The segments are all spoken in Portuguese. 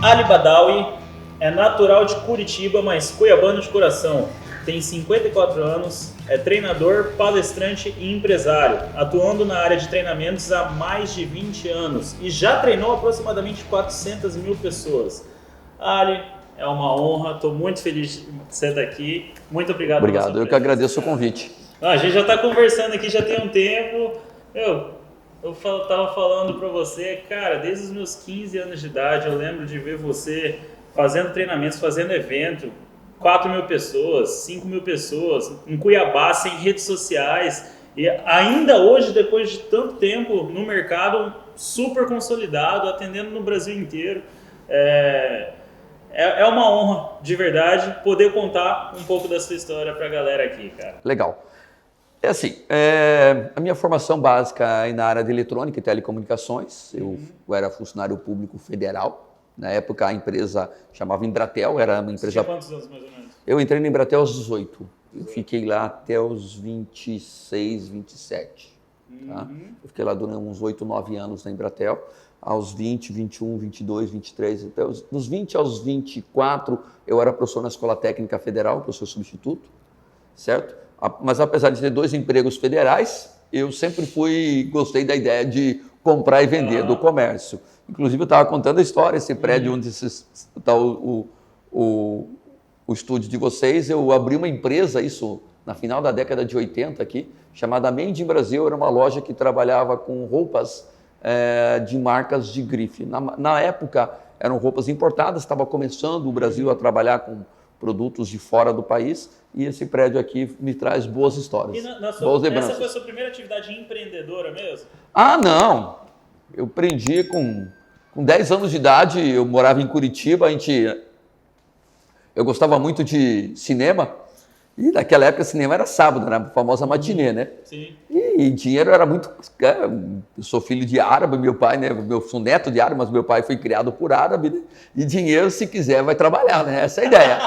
Ali Badawi é natural de Curitiba, mas cuiabano de coração. Tem 54 anos, é treinador, palestrante e empresário, atuando na área de treinamentos há mais de 20 anos e já treinou aproximadamente 400 mil pessoas. Ali, é uma honra, estou muito feliz de você estar aqui. Muito obrigado. Obrigado, eu que agradeço o convite. A gente já está conversando aqui já tem um tempo. Eu estava falando para você, cara, desde os meus 15 anos de idade, eu lembro de ver você fazendo treinamentos, fazendo evento, 4 mil pessoas, 5 mil pessoas, em Cuiabá, sem redes sociais. E ainda hoje, depois de tanto tempo no mercado, super consolidado, atendendo no Brasil inteiro. É uma honra, de verdade, poder contar um pouco da sua história para a galera aqui, cara. Legal. É assim, a minha formação básica é na área de eletrônica e telecomunicações. Eu era funcionário público federal. Na época a empresa chamava Embratel, era uma empresa... Você tinha quantos anos mais ou menos? Eu entrei na Embratel aos 18. Eu fiquei lá até os 26, 27. Tá? Eu fiquei lá durante uns 8, 9 anos na Embratel. Aos 20, 21, 22, 23, até dos 20 aos 24, eu era professor na Escola Técnica Federal, professor substituto, certo? Mas apesar de ter 2 empregos federais, eu sempre gostei da ideia de comprar e vender, do comércio. Inclusive, eu estava contando a história, esse prédio onde está o estúdio de vocês, eu abri uma empresa, isso na final da década de 80 aqui, chamada Made in Brasil, era uma loja que trabalhava com roupas de marcas de grife. Na época, eram roupas importadas, estava começando o Brasil a trabalhar com produtos de fora do país, e esse prédio aqui me traz boas histórias, boas lembranças. Essa foi a sua primeira atividade empreendedora mesmo? Ah, não! Eu aprendi com 10 anos de idade, eu morava em Curitiba, eu gostava muito de cinema, e naquela época cinema era sábado, era a famosa matinê, né? Sim. E dinheiro era muito... Eu sou filho de árabe, meu pai, né? Eu sou neto de árabe, mas meu pai foi criado por árabe, né? E dinheiro, se quiser, vai trabalhar, né? Essa é a ideia.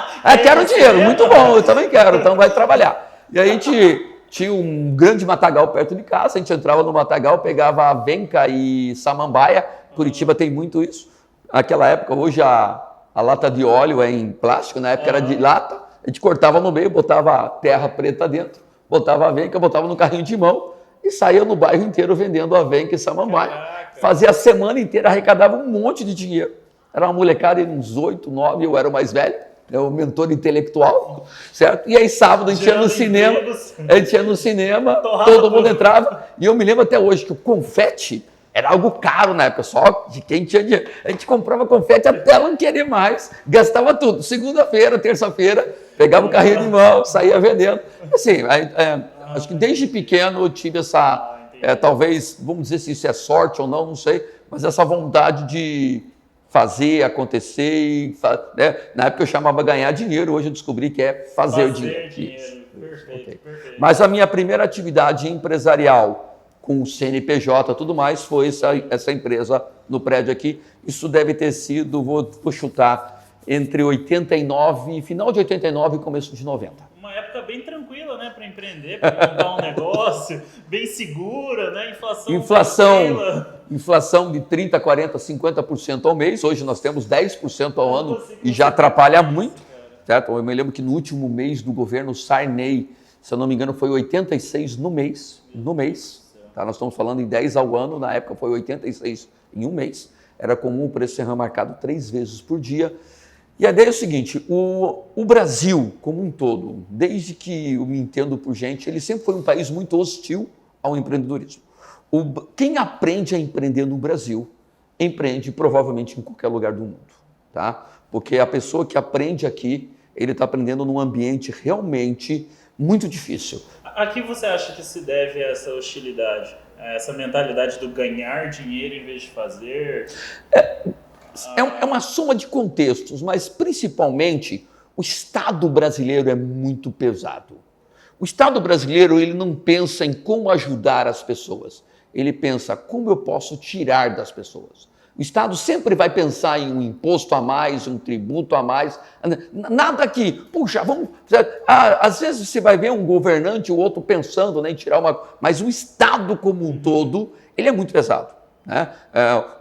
Quero dinheiro, muito bom, eu também quero, então vai trabalhar. E aí a gente tinha um grande matagal perto de casa, a gente entrava no matagal, pegava avenca e samambaia, Curitiba tem muito isso. Naquela época, hoje a lata de óleo é em plástico, na época era de lata, a gente cortava no meio, botava terra preta dentro, botava avenca, botava no carrinho de mão e saía no bairro inteiro vendendo avenca e samambaia. Caraca. Fazia a semana inteira, arrecadava um monte de dinheiro. Era uma molecada de uns 8, 9, eu era o mais velho, o mentor intelectual, certo? E aí sábado a gente ia no cinema, todo mundo entrava, e eu me lembro até hoje que o confete era algo caro na época, só de quem tinha dinheiro. A gente comprava confete até não querer mais, gastava tudo. Segunda-feira, terça-feira, pegava o carrinho de mão, saía vendendo. Assim, acho que desde pequeno eu tive essa, talvez, vamos dizer se isso é sorte ou não sei, mas essa vontade de fazer acontecer. Né? Na época eu chamava ganhar dinheiro, hoje eu descobri que é fazer o dinheiro. Perfeito. Mas a minha primeira atividade empresarial, com o CNPJ e tudo mais, foi essa empresa no prédio aqui. Isso deve ter sido, vou chutar, entre 89, final de 89 e começo de 90. Uma época bem tranquila, né, para empreender, para montar um negócio, bem segura, né, inflação de 30, 40, 50% ao mês. Hoje nós temos 10% ao ano e já atrapalha muito, certo? Eu me lembro que no último mês do governo Sarney, se eu não me engano, foi 86 no mês. Tá? Nós estamos falando em 10 ao ano, na época foi 86 em um mês. Era comum o preço ser remarcado 3 vezes por dia. E a ideia é o seguinte, o Brasil como um todo, desde que eu me entendo por gente, ele sempre foi um país muito hostil ao empreendedorismo. Quem aprende a empreender no Brasil, empreende provavelmente em qualquer lugar do mundo. Tá? Porque a pessoa que aprende aqui, ele está aprendendo num ambiente realmente muito difícil. A que você acha que se deve essa hostilidade? Essa mentalidade do ganhar dinheiro em vez de fazer? É uma soma de contextos, mas principalmente o Estado brasileiro é muito pesado. O Estado brasileiro ele não pensa em como ajudar as pessoas, ele pensa como eu posso tirar das pessoas. O Estado sempre vai pensar em um imposto a mais, um tributo a mais, nada que, puxa, vamos... Às vezes você vai ver um governante ou outro pensando, né, em tirar uma... Mas o Estado como um todo, ele é muito pesado. Né?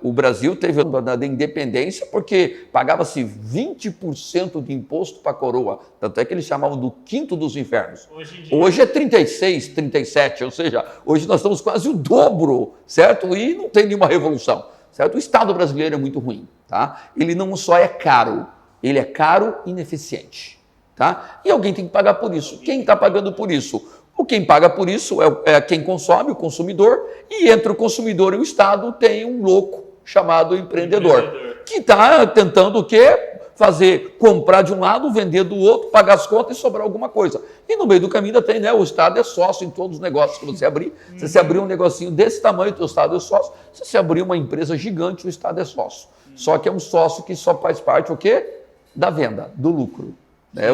O Brasil teve a independência porque pagava-se 20% de imposto para a coroa. Tanto é que eles chamavam do quinto dos infernos. Hoje é 36, 37, ou seja, hoje nós estamos quase o dobro, certo? E não tem nenhuma revolução, certo? O Estado brasileiro é muito ruim, tá? Ele não só é caro, ele é caro e ineficiente, tá? E alguém tem que pagar por isso. Quem está pagando por isso? Quem paga por isso é quem consome, o consumidor, e entre o consumidor e o Estado tem um louco chamado empreendedor. Que está tentando o quê? Comprar de um lado, vender do outro, pagar as contas e sobrar alguma coisa. E no meio do caminho ainda tem, né? O Estado é sócio em todos os negócios que você abrir. Se você abrir um negocinho desse tamanho, o Estado é sócio. Se você abrir uma empresa gigante, o Estado é sócio. Só que é um sócio que só faz parte o quê? Da venda, do lucro.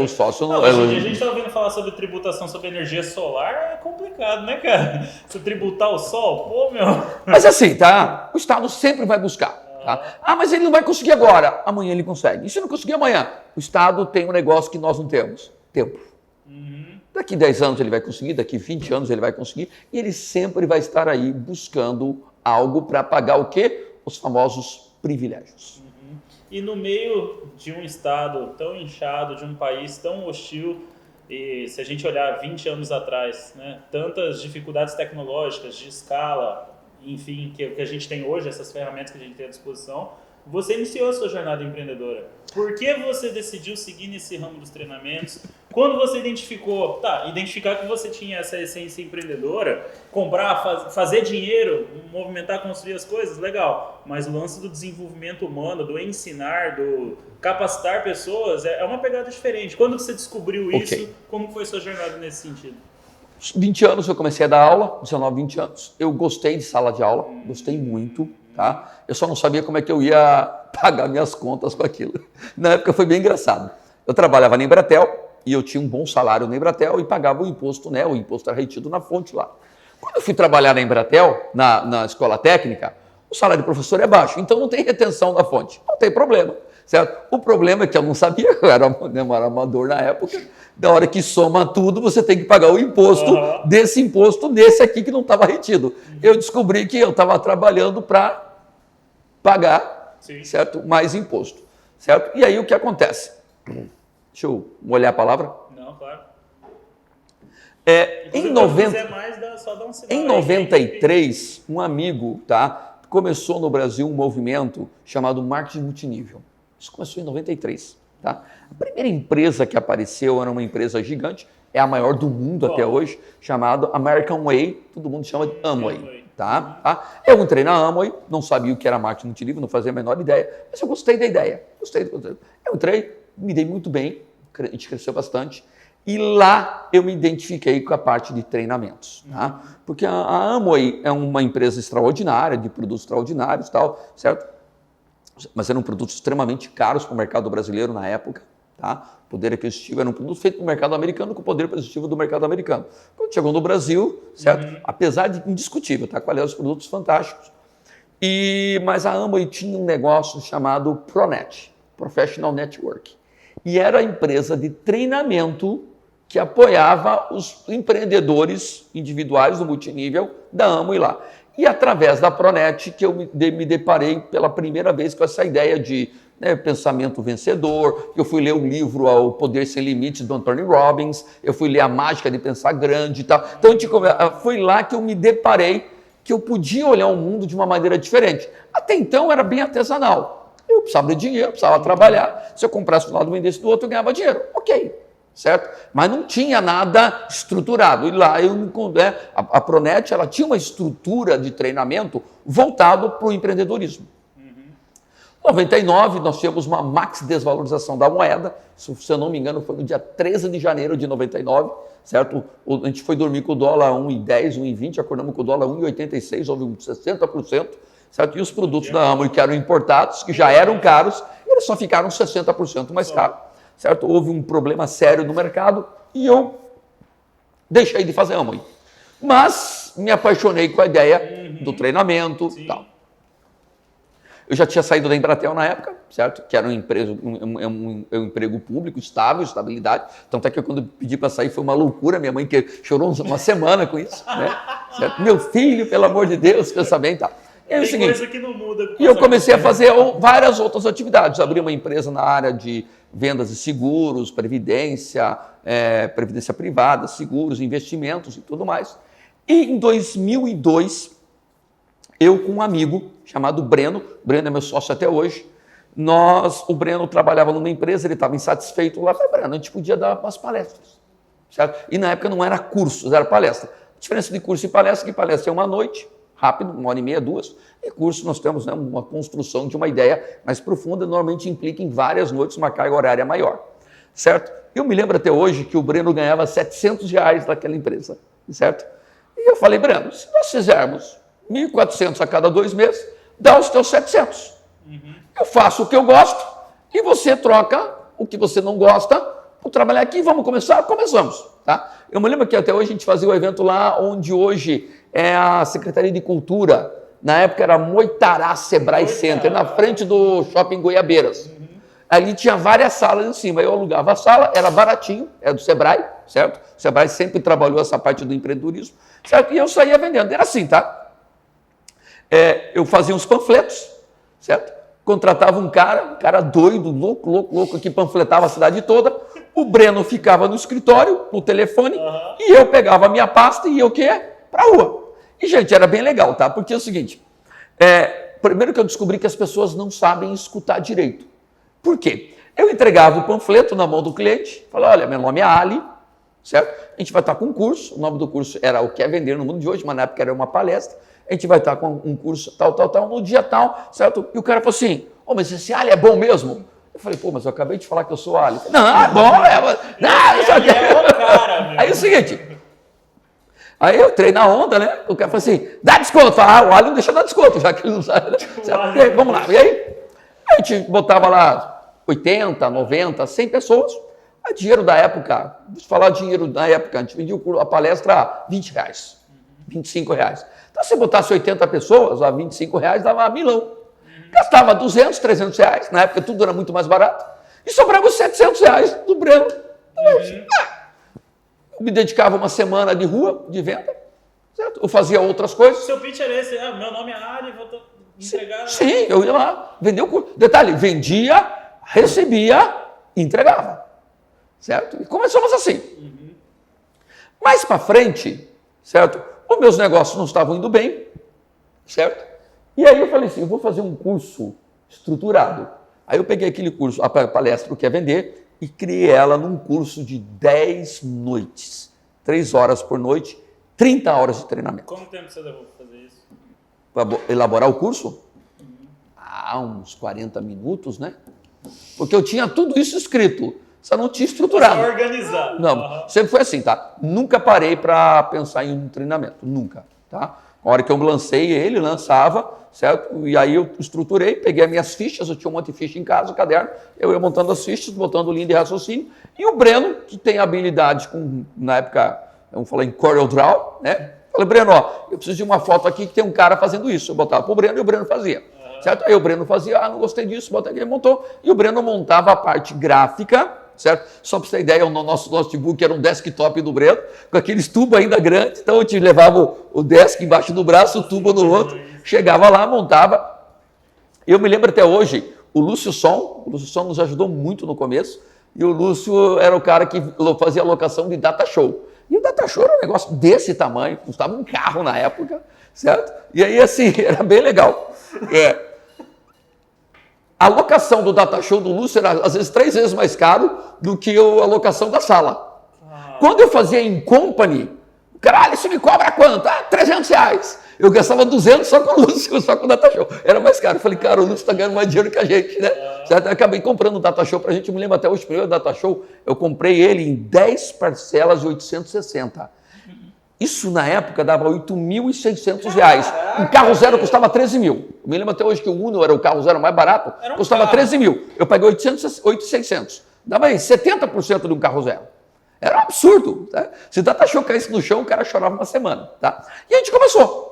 O sócio não. Hoje em dia a gente está ouvindo falar sobre tributação sobre energia solar, é complicado, né, cara? Se tributar o sol, pô, meu. Mas assim, tá? O Estado sempre vai buscar. Tá? Mas ele não vai conseguir agora. Amanhã ele consegue. E se não conseguir amanhã? O Estado tem um negócio que nós não temos: tempo. Daqui 10 anos ele vai conseguir, daqui 20 anos ele vai conseguir, e ele sempre vai estar aí buscando algo para pagar o quê? Os famosos privilégios. E no meio de um estado tão inchado, de um país tão hostil, e se a gente olhar 20 anos atrás, né, tantas dificuldades tecnológicas, de escala, enfim, que a gente tem hoje, essas ferramentas que a gente tem à disposição, você iniciou a sua jornada empreendedora. Por que você decidiu seguir nesse ramo dos treinamentos? Quando você identificar que você tinha essa essência empreendedora, comprar, fazer dinheiro, movimentar, construir as coisas, legal. Mas o lance do desenvolvimento humano, do ensinar, do capacitar pessoas, é uma pegada diferente. Quando você descobriu isso, como foi sua jornada nesse sentido? 20 anos eu comecei a dar aula, 19, 20 anos. Eu gostei de sala de aula, gostei muito. Tá? Eu só não sabia como é que eu ia pagar minhas contas com aquilo. Na época foi bem engraçado. Eu trabalhava na Embratel e eu tinha um bom salário na Embratel e pagava o imposto, né? O imposto era retido na fonte lá. Quando eu fui trabalhar na Embratel, na escola técnica, o salário do professor é baixo, então não tem retenção da fonte. Não tem problema, certo? O problema é que eu não sabia, eu era amador na época. Da hora que soma tudo, você tem que pagar o imposto desse imposto nesse aqui que não estava retido. Eu descobri que eu estava trabalhando para pagar, certo? Mais imposto, certo? E aí o que acontece? Deixa eu molhar a palavra. Não, claro. Em 93, um amigo, tá, começou no Brasil um movimento chamado marketing multinível. Isso começou em 93. Tá? A primeira empresa que apareceu era uma empresa gigante, é a maior do mundo até hoje, chamada American Way, todo mundo chama de Amway. Tá? Eu entrei na Amway, não sabia o que era marketing multinível, não fazia a menor ideia, mas eu gostei da ideia. Eu entrei, me dei muito bem, a gente cresceu bastante, e lá eu me identifiquei com a parte de treinamentos. Tá? Porque a Amway é uma empresa extraordinária, de produtos extraordinários, tal, certo? Mas eram produtos extremamente caros para o mercado brasileiro na época. Tá? O poder aquisitivo era um produto feito no mercado americano com o poder aquisitivo do mercado americano. Quando chegou no Brasil, certo? Apesar de indiscutível, tá? Quais eram os produtos fantásticos. Mas a Amway tinha um negócio chamado Pronet, Professional Network. E era a empresa de treinamento que apoiava os empreendedores individuais do multinível da Amway lá. E através da Pronet que eu me deparei pela primeira vez com essa ideia de pensamento vencedor. Eu fui ler o livro O Poder Sem Limites, do Anthony Robbins. Eu fui ler A Mágica de Pensar Grande e tal. Então, foi lá que eu me deparei que eu podia olhar o mundo de uma maneira diferente. Até então, era bem artesanal. Eu precisava de dinheiro, precisava trabalhar. Se eu comprasse do lado e vendesse do outro, eu ganhava dinheiro. Ok. Certo? Mas não tinha nada estruturado. E lá a Pronet ela tinha uma estrutura de treinamento voltado para o empreendedorismo. Em 99, nós tivemos uma max desvalorização da moeda. Se eu não me engano, foi no dia 13 de janeiro de 99. Certo? A gente foi dormir com o dólar 1,10, 1,20, acordamos com o dólar 1,86, houve um 60%. Certo? E os produtos da Amway que eram importados, que já eram caros, eles só ficaram 60% mais caros. Certo? Houve um problema sério no mercado e eu deixei de fazer Amway. Mas me apaixonei com a ideia do treinamento e tal. Eu já tinha saído da Embratel na época, certo? Que era um emprego público, estável, estabilidade. Tanto é que quando eu pedi para sair foi uma loucura. Minha mãe que chorou uma semana com isso. Né? Certo? Meu filho, pelo amor de Deus, pensa bem e tal. E aí, é o Tem seguinte, coisa que não muda. e eu comecei a fazer várias outras atividades. Abri uma empresa na área de vendas de seguros, previdência, previdência privada, seguros, investimentos e tudo mais. E em 2002, eu com um amigo chamado Breno é meu sócio até hoje, o Breno trabalhava numa empresa, ele estava insatisfeito lá, falei, Breno, a gente podia dar umas palestras, certo? E na época não era cursos, era palestra. A diferença de curso e palestra, que palestra é uma noite, rápido, 1h30, 2, e curso nós temos, né, uma construção de uma ideia mais profunda, normalmente implica em várias noites, uma carga horária maior, certo? Eu me lembro até hoje que o Breno ganhava R$700 daquela empresa, certo? E eu falei, Breno, se nós fizermos 1.400 a cada 2 meses, dá os teus 700. Eu faço o que eu gosto e você troca o que você não gosta por trabalhar aqui. Vamos começar? Começamos. Tá? Eu me lembro que até hoje a gente fazia o evento lá onde hoje é a Secretaria de Cultura. Na época era Moitará Sebrae Center, na frente do Shopping Goiabeiras. Ali tinha várias salas em cima. Eu alugava a sala, era baratinho, do Sebrae, certo? O Sebrae sempre trabalhou essa parte do empreendedorismo, certo? E eu saía vendendo. Era assim, tá? Eu fazia uns panfletos, certo? Contratava um cara doido, louco, que panfletava a cidade toda. O Breno ficava no escritório, no telefone, e eu pegava a minha pasta e ia o quê? Pra rua. E, gente, era bem legal, tá? Porque é o seguinte, primeiro que eu descobri que as pessoas não sabem escutar direito. Por quê? Eu entregava o panfleto na mão do cliente, falava, olha, meu nome é Ali, certo? A gente vai estar com um curso, o nome do curso era O que é Vender no Mundo de Hoje, mas na época era uma palestra. A gente vai estar com um curso tal, no dia tal, certo? E o cara falou assim, mas esse Ali é bom mesmo? Eu falei, mas eu acabei de falar que eu sou Ali. Não, é bom, Aí é o seguinte, aí eu entrei na onda, né? O cara falou assim, dá desconto. O Ali não deixa dar desconto, já que ele não sabe. Né? Vamos lá. E aí, a gente botava lá 80, 90, 100 pessoas. O dinheiro da época, vou falar dinheiro da época, a gente vendia a palestra a R$20, R$25. Então, se botasse 80 pessoas, a R$25 dava milão. Gastava 200, 300 reais. Na época tudo era muito mais barato. E sobrava os 700 reais do Breno. Eu me dedicava uma semana de rua, de venda. Certo? Eu fazia outras coisas. Seu pitch era esse, meu nome é Ali, vou entregar. Sim, eu ia lá, vender o curso. Detalhe, vendia, recebia e entregava. Certo? E começamos assim. Mais para frente, certo? Os meus negócios não estavam indo bem, certo? E aí eu falei assim, eu vou fazer um curso estruturado. Aí eu peguei aquele curso, a palestra O que é Vender, e criei ela num curso de 10 noites. 3 horas por noite, 30 horas de treinamento. Quanto tempo você levou para fazer isso? Para elaborar o curso? Uns 40 minutos, né? Porque eu tinha tudo isso escrito, só não tinha estruturado. Só organizado. Não, sempre foi assim, tá? Nunca parei para pensar em um treinamento, nunca, tá? A hora que eu lancei ele, lançava, certo? E aí eu estruturei, peguei as minhas fichas, eu tinha um monte de ficha em casa, caderno, eu ia montando as fichas, botando linha de raciocínio, e o Breno, que tem habilidade com, na época, vamos falar em CorelDRAW, né? Falei, Breno, eu preciso de uma foto aqui que tem um cara fazendo isso. Eu botava pro Breno e o Breno fazia, certo? Aí o Breno fazia, não gostei disso, bota aqui, ele montou, e o Breno montava a parte gráfica, certo? Só para você ter ideia, o nosso notebook era um desktop do Breno, com aqueles tubos ainda grandes, então eu te levava o desk embaixo do braço, o tubo no outro, chegava lá, montava. Eu me lembro até hoje, o Lúcio Som nos ajudou muito no começo, e o Lúcio era o cara que fazia a locação de data show. E o data show era um negócio desse tamanho, custava um carro na época, certo? E aí, assim, era bem legal. A locação do data show do Lúcio era, às vezes, 3 vezes mais caro do que a locação da sala. Quando eu fazia em company, caralho, isso me cobra quanto? R$300. Eu gastava 200 só com o Lúcio, só com o data show. Era mais caro. Eu falei, cara, o Lúcio está ganhando mais dinheiro que a gente, né? Certo? Eu acabei comprando o data show para a gente. Eu me lembro até hoje, o primeiro data show, eu comprei ele em 10 parcelas de 860. Isso, na época, dava R$8.600. Um carro zero custava 13 mil. Eu me lembro até hoje que o Uno era o carro zero mais barato, custava 13 mil. Eu paguei 8.600. Dava aí 70% de um carro zero. Era um absurdo. Tá? Se o data show caísse no chão, o cara chorava uma semana. Tá? E a gente começou.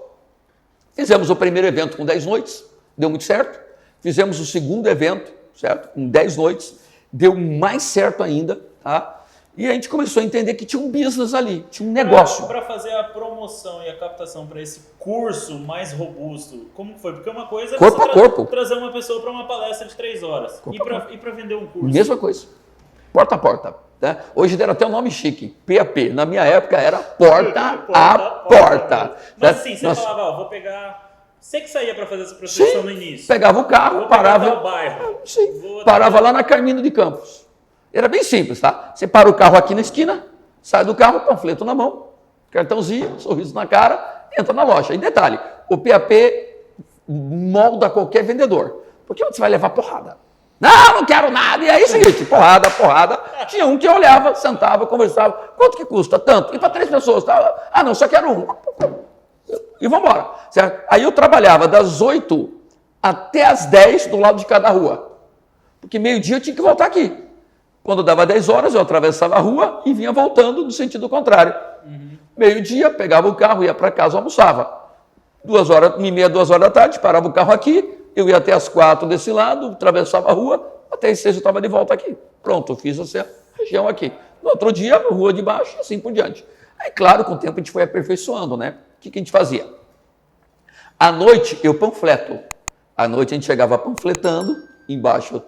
Fizemos o primeiro evento com 10 noites, deu muito certo. Fizemos o segundo evento, certo? Com 10 noites, deu mais certo ainda. Tá? E a gente começou a entender que tinha um business ali, tinha um negócio. Para fazer a promoção e a captação para esse curso mais robusto, como foi? Porque uma coisa é corpo a corpo. Trazer uma pessoa para uma palestra de 3 horas e para vender um curso. Mesma coisa, porta a porta. Né? Hoje deram até um nome chique, PAP. Na minha época era porta a porta. Mas assim, você falava, vou pegar... Você que saía para fazer essa prospecção no início. Pegava o carro, parava... Bairro. Parava lá na Carmino de Campos. Era bem simples, tá? Você para o carro aqui na esquina, sai do carro, panfleto na mão, cartãozinho, sorriso na cara, entra na loja. E detalhe, o PAP molda qualquer vendedor. Porque você vai levar porrada. Não quero nada. E aí, seguinte, porrada. Tinha um que olhava, sentava, conversava. Quanto que custa? Tanto. E para 3 pessoas? Tá? Ah, não, só quero um. E vamos embora. Certo? Aí eu trabalhava das 8 até as 10 do lado de cada rua. Porque meio-dia eu tinha que voltar aqui. Quando dava 10 horas, eu atravessava a rua e vinha voltando no sentido contrário. Meio-dia, pegava o carro, ia para casa, almoçava. 1h30, 2 horas da tarde, parava o carro aqui, eu ia até as 4 desse lado, atravessava a rua, até as 6 eu estava de volta aqui. Pronto, eu fiz essa região aqui. No outro dia, rua de baixo, assim por diante. Aí, claro, com o tempo a gente foi aperfeiçoando, né? O que a gente fazia? À noite, eu panfleto. À noite a gente chegava panfletando, embaixo,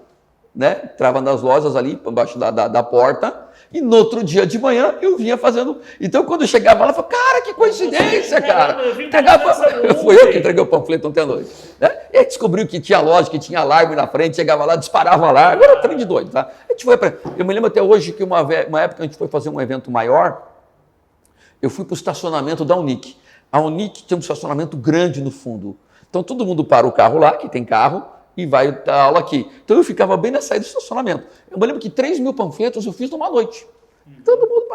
né? Entrava nas lojas ali, embaixo da porta, e no outro dia de manhã eu vinha fazendo. Então, quando eu chegava lá, eu falava, cara, que coincidência, cara. Foi eu que entreguei o panfleto ontem à noite. Né? E aí descobriu que tinha loja, que tinha alarme na frente, chegava lá, disparava alarme, era trem de doido, tá? A gente foi eu me lembro até hoje que uma época a gente foi fazer um evento maior, eu fui para o estacionamento da Unic. A Unic tem um estacionamento grande no fundo. Então, todo mundo para o carro lá, que tem carro, e vai dar aula aqui. Então eu ficava bem na saída do estacionamento. Eu me lembro que 3.000 panfletos eu fiz numa noite. Todo mundo,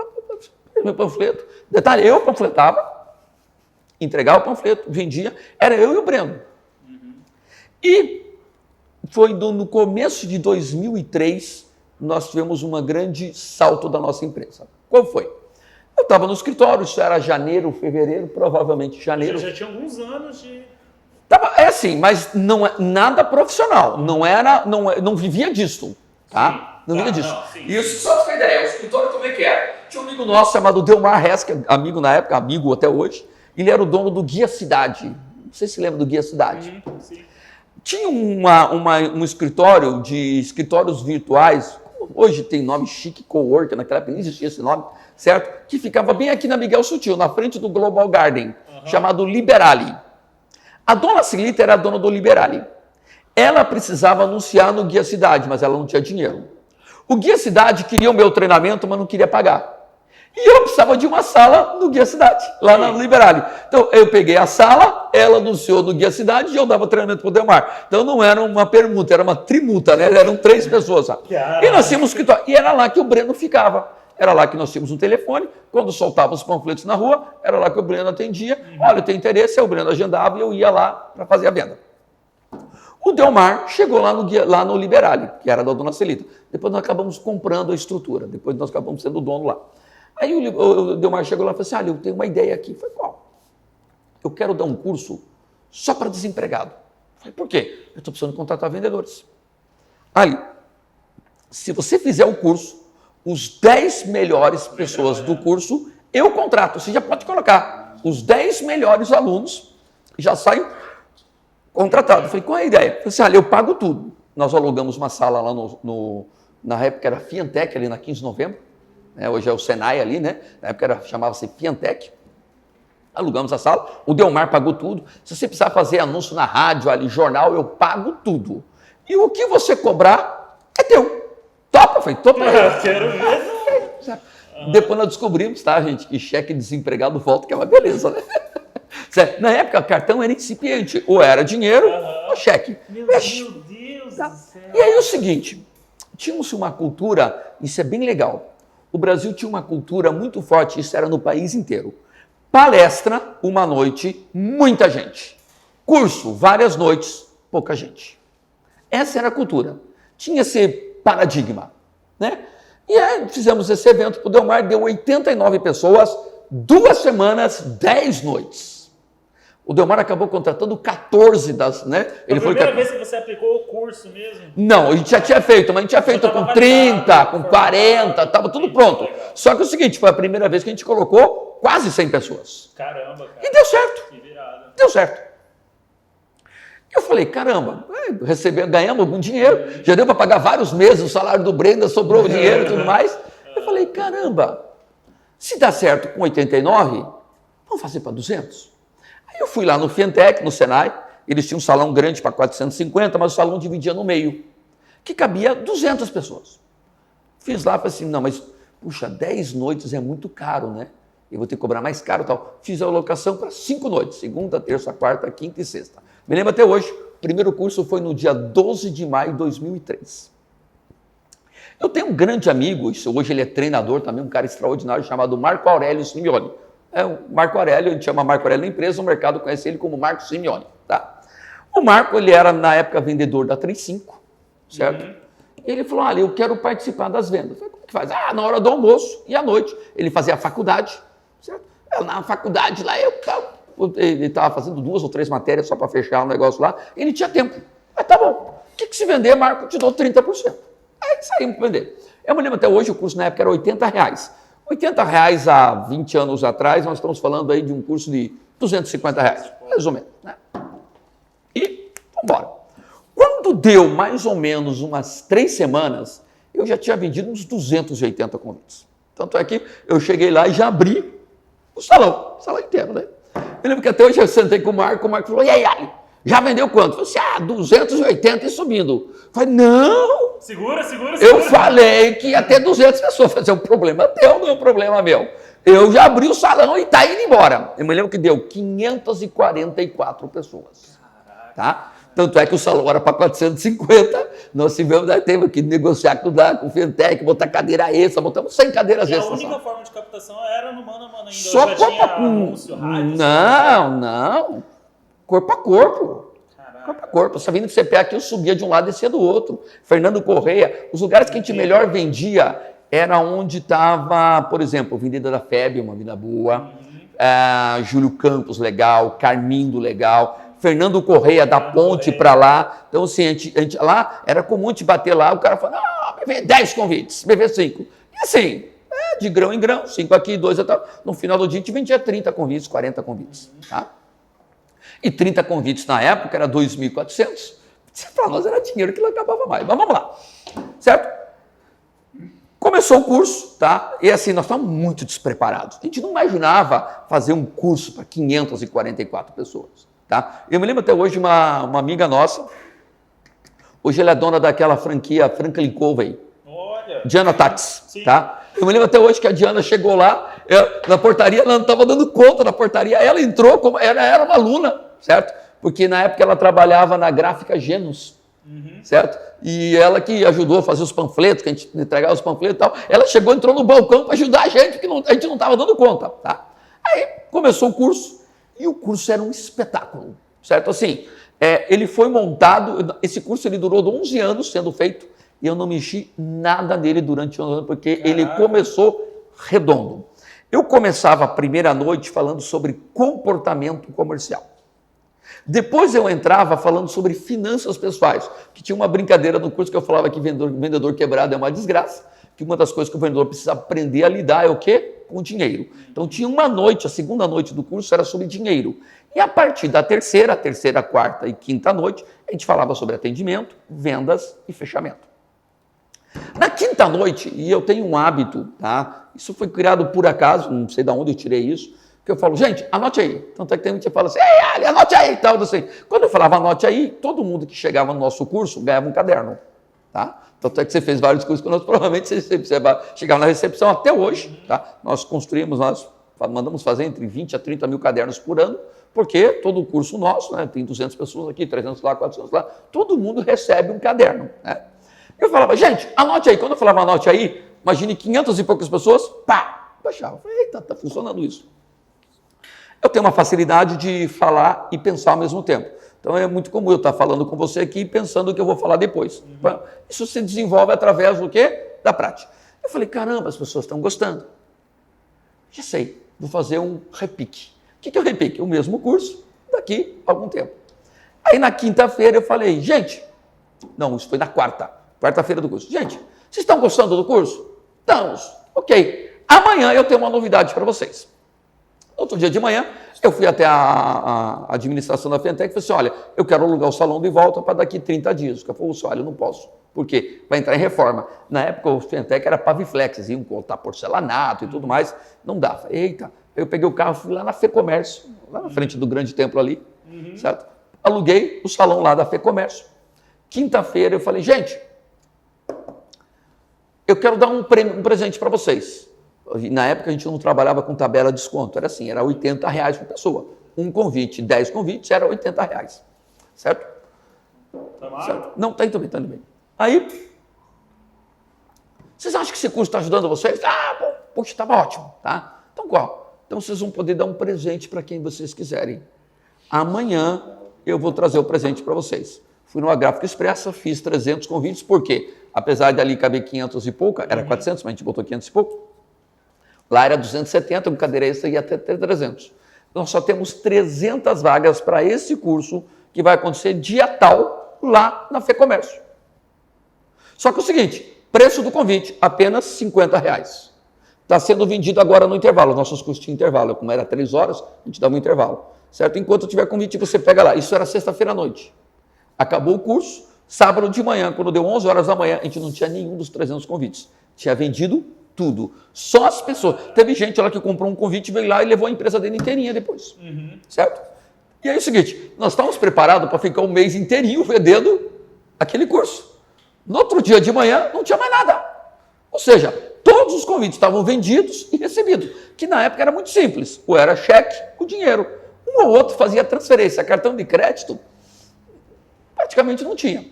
3.000 panfletos. Detalhe, eu panfletava, entregava o panfleto, vendia, era eu e o Breno. E foi no começo de 2003, nós tivemos um grande salto da nossa empresa. Qual foi? Eu estava no escritório, isso era janeiro, fevereiro, provavelmente janeiro. Já tinha alguns anos de... É assim, mas não é nada profissional, não vivia disso, tá? Não vivia disso. E isso só para ter ideia, o escritório como é que era? Tinha um amigo nosso chamado Delmar Hess, que é amigo na época, amigo até hoje, ele era o dono do Guia Cidade, não sei se lembra do Guia Cidade. Sim. Tinha um escritório de escritórios virtuais, hoje tem nome chique, Cowork, naquela época nem existia esse nome, certo? Que ficava bem aqui na Miguel Sutil, na frente do Global Garden, chamado Liberali. A dona Celita era a dona do Liberali. Ela precisava anunciar no Guia Cidade, mas ela não tinha dinheiro. O Guia Cidade queria o meu treinamento, mas não queria pagar. E eu precisava de uma sala no Guia Cidade, lá na Liberali. Então, eu peguei a sala, ela anunciou no Guia Cidade e eu dava treinamento para o Delmar. Então, não era uma permuta, era uma trimuta, né? Eram 3 pessoas. Sabe? E nós tínhamos escritório. E era lá que o Breno ficava. Era lá que nós tínhamos um telefone, quando soltava os panfletos na rua, era lá que o Breno atendia. Olha, eu tenho interesse, aí o Breno agendava e eu ia lá para fazer a venda. O Delmar chegou lá no Liberali, que era da dona Celita. Depois nós acabamos comprando a estrutura, depois nós acabamos sendo o dono lá. Aí o Delmar chegou lá e falou assim, olha, eu tenho uma ideia aqui. Eu falei, qual? Eu quero dar um curso só para desempregado. Eu falei, por quê? Eu estou precisando contratar vendedores. Aí, se você fizer o curso, os 10 melhores pessoas do curso, eu contrato. Você já pode colocar. Os 10 melhores alunos já saem contratados. Eu falei, qual é a ideia? Eu falei assim, olha, eu pago tudo. Nós alugamos uma sala lá na época era Fiantec, ali na 15 de novembro. Né? Hoje é o Senai ali, né? Na época chamava-se Fiantec. Alugamos a sala. O Delmar pagou tudo. Se você precisar fazer anúncio na rádio, ali, jornal, eu pago tudo. E o que você cobrar é teu. Topa, foi topa. Quero ver. Depois nós descobrimos, tá, gente, que cheque desempregado volta, que é uma beleza, né? Na época, cartão era incipiente, ou era dinheiro ou cheque. Meu Deus tá? do céu. E aí o seguinte, tínhamos uma cultura, isso é bem legal, o Brasil tinha uma cultura muito forte, isso era no país inteiro. Palestra, uma noite, muita gente. Curso, várias noites, pouca gente. Essa era a cultura. Tinha esse paradigma, né? E aí fizemos esse evento para o Delmar, deu 89 pessoas, 2 semanas, 10 noites. O Delmar acabou contratando 14 das, né? Foi a primeira vez que você aplicou o curso mesmo? Não, a gente já tinha feito, mas a gente tinha feito com 30, com 40, estava tudo pronto. Só que é o seguinte, foi a primeira vez que a gente colocou quase 100 pessoas. Caramba, cara. E deu certo. Que virada. Deu certo. Eu falei, caramba, ganhamos algum dinheiro, já deu para pagar vários meses o salário do Brenda, sobrou o dinheiro e tudo mais. Eu falei, caramba, se dá certo com 89, vamos fazer para 200. Aí eu fui lá no Fientec, no Senai, eles tinham um salão grande para 450, mas o salão dividia no meio, que cabia 200 pessoas. Fiz lá, falei assim, não, mas, puxa, 10 noites é muito caro, né? Eu vou ter que cobrar mais caro e tal. Fiz a alocação para 5 noites, segunda, terça, quarta, quinta e sexta. Me lembro até hoje, o primeiro curso foi no dia 12 de maio de 2003. Eu tenho um grande amigo, hoje ele é treinador também, um cara extraordinário, chamado Marco Aurélio Simeone. O Marco Aurélio, a gente chama Marco Aurélio na empresa, o mercado conhece ele como Marco Simeone. Tá? O Marco, ele era na época vendedor da 35, certo? Ele falou, olha, eu quero participar das vendas. Eu falei, como que faz? Na hora do almoço e à noite. Ele fazia a faculdade, certo? Na faculdade lá, ele estava fazendo 2 ou 3 matérias só para fechar o negócio lá, ele tinha tempo. Mas tá bom, o que se vender, Marco, eu te dou 30%. Aí saímos para vender. Eu me lembro até hoje, o curso na época era R$80. R$80 há 20 anos atrás, nós estamos falando aí de um curso de R$250, mais ou menos. Né? E vamos embora. Quando deu mais ou menos umas 3 semanas, eu já tinha vendido uns 280 convites. Tanto é que eu cheguei lá e já abri o salão inteiro, né? Eu lembro que até hoje eu sentei com o Marco falou, e aí, Ali, já vendeu quanto? Eu falei, 280 e subindo. Eu falei, não! Segura. Eu falei que ia ter 200 pessoas. Eu falei, é um problema teu, não é um problema meu. Eu já abri o salão e tá indo embora. Eu me lembro que deu 544 pessoas. Tá? Tanto é que o salão era para 450, nós teve que negociar com o Fientec, botar cadeira extra, botamos 100 cadeiras extras. A única forma de captação era no mano a mano ainda. Só tinha anúncio, rádio. Não. Corpo a corpo. Corpo a corpo. Essa vinda de CPA aqui eu subia de um lado e descia do outro. Fernando Correia. Os lugares que a gente melhor vendia era onde estava, por exemplo, a Avenida da FEB, uma vida boa. Júlio Campos, legal. Carmindo, legal. Fernando Correia, da ponte para lá. Então, assim, a gente lá, era comum a gente bater lá, o cara falava, me vê 10 convites, me vê 5. E assim, de grão em grão, 5 aqui, 2 e tal. No final do dia, a gente vendia 30 convites, 40 convites. Tá? E 30 convites na época era 2.400. Para nós era dinheiro que não acabava mais. Mas vamos lá, certo? Começou o curso, tá? E assim, nós estávamos muito despreparados. A gente não imaginava fazer um curso para 544 pessoas. Tá? Eu me lembro até hoje uma amiga nossa, hoje ela é dona daquela franquia Franklin Covey, Diana Tax, tá? Eu me lembro até hoje que a Diana chegou lá, na portaria, ela não estava dando conta da portaria, ela entrou, era uma aluna, certo? Porque na época ela trabalhava na Gráfica Genus, certo? E ela que ajudou a fazer os panfletos, que a gente entregava os panfletos e tal, ela chegou, entrou no balcão para ajudar a gente, porque a gente não estava dando conta, tá? Aí começou o curso, e o curso era um espetáculo, certo? Assim, ele foi montado, esse curso ele durou 11 anos sendo feito, e eu não mexi nada nele durante 11 anos, porque ele começou redondo. Eu começava a primeira noite falando sobre comportamento comercial. Depois eu entrava falando sobre finanças pessoais, que tinha uma brincadeira no curso que eu falava que vendedor quebrado é uma desgraça, que uma das coisas que o vendedor precisa aprender a lidar é o quê? Com dinheiro. Então tinha uma noite, a segunda noite do curso era sobre dinheiro. E a partir da terceira, quarta e quinta noite, a gente falava sobre atendimento, vendas e fechamento. Na quinta noite, e eu tenho um hábito, tá? Isso foi criado por acaso, não sei de onde eu tirei isso, que eu falo, gente, anote aí. Tanto é que tem gente que fala assim, ei, Ali, anote aí, tal, assim. Quando eu falava anote aí, todo mundo que chegava no nosso curso ganhava um caderno, tá? Tanto é que você fez vários cursos conosco, provavelmente você chegava na recepção até hoje, tá? Nós mandamos fazer entre 20 a 30 mil cadernos por ano, porque todo o curso nosso, né, tem 200 pessoas aqui, 300 lá, 400 lá, todo mundo recebe um caderno, né? Eu falava, gente, anote aí. Quando eu falava anote aí, imagine 500 e poucas pessoas, pá, baixava. Eu falei, eita, tá funcionando isso. Eu tenho uma facilidade de falar e pensar ao mesmo tempo. Então é muito comum eu estar falando com você aqui pensando o que eu vou falar depois. Isso se desenvolve através do quê? Da prática. Eu falei, caramba, as pessoas estão gostando. Já sei, vou fazer um repique. O que é o repique? O mesmo curso, daqui a algum tempo. Aí na quinta-feira eu falei, gente, não, isso foi na quarta-feira do curso. Gente, vocês estão gostando do curso? Estamos. Ok. Amanhã eu tenho uma novidade para vocês. Outro dia de manhã, eu fui até a administração da Fentec e falei assim, olha, eu quero alugar o salão de volta para daqui 30 dias. Eu falei, olha, eu não posso. Por quê? Vai entrar em reforma. Na época, o Fentec era Paviflex, iam cortar porcelanato e tudo mais. Não dá. Falei, eita. Aí eu peguei o carro, fui lá na Fecomércio, lá na frente do grande templo ali, certo? Aluguei o salão lá da Fecomércio. Quinta-feira eu falei, gente, eu quero dar um presente para vocês. Na época a gente não trabalhava com tabela de desconto, era assim, era R$80 por pessoa. Um convite, 10 convites, era R$80, certo? Tá certo? Não, tá indo bem. Aí, vocês acham que esse curso está ajudando vocês? Ah, bom, poxa, estava ótimo, tá? Então qual? Então vocês vão poder dar um presente para quem vocês quiserem. Amanhã eu vou trazer o presente para vocês. Fui numa Gráfica Expressa, fiz 300 convites, por quê? Apesar de ali caber 500 e pouco, era 400, mas a gente botou 500 e pouco. Lá era 270, com cadeira extra ia até 300. Nós só temos 300 vagas para esse curso que vai acontecer dia tal lá na Fecomércio. Só que é o seguinte, preço do convite, apenas R$50. Está sendo vendido agora no intervalo, nossos cursos tinham intervalo. Como era 3 horas, a gente dava um intervalo. Certo? Enquanto tiver convite, você pega lá. Isso era sexta-feira à noite. Acabou o curso, sábado de manhã, quando deu 11 horas da manhã, a gente não tinha nenhum dos 300 convites. Tinha vendido tudo. Só as pessoas. Teve gente lá que comprou um convite, veio lá e levou a empresa dele inteirinha depois. Certo? E aí é o seguinte, nós estávamos preparados para ficar um mês inteirinho vendendo aquele curso. No outro dia de manhã, não tinha mais nada. Ou seja, todos os convites estavam vendidos e recebidos, que na época era muito simples. Ou era cheque, o dinheiro. Um ou outro fazia transferência. Cartão de crédito, praticamente não tinha.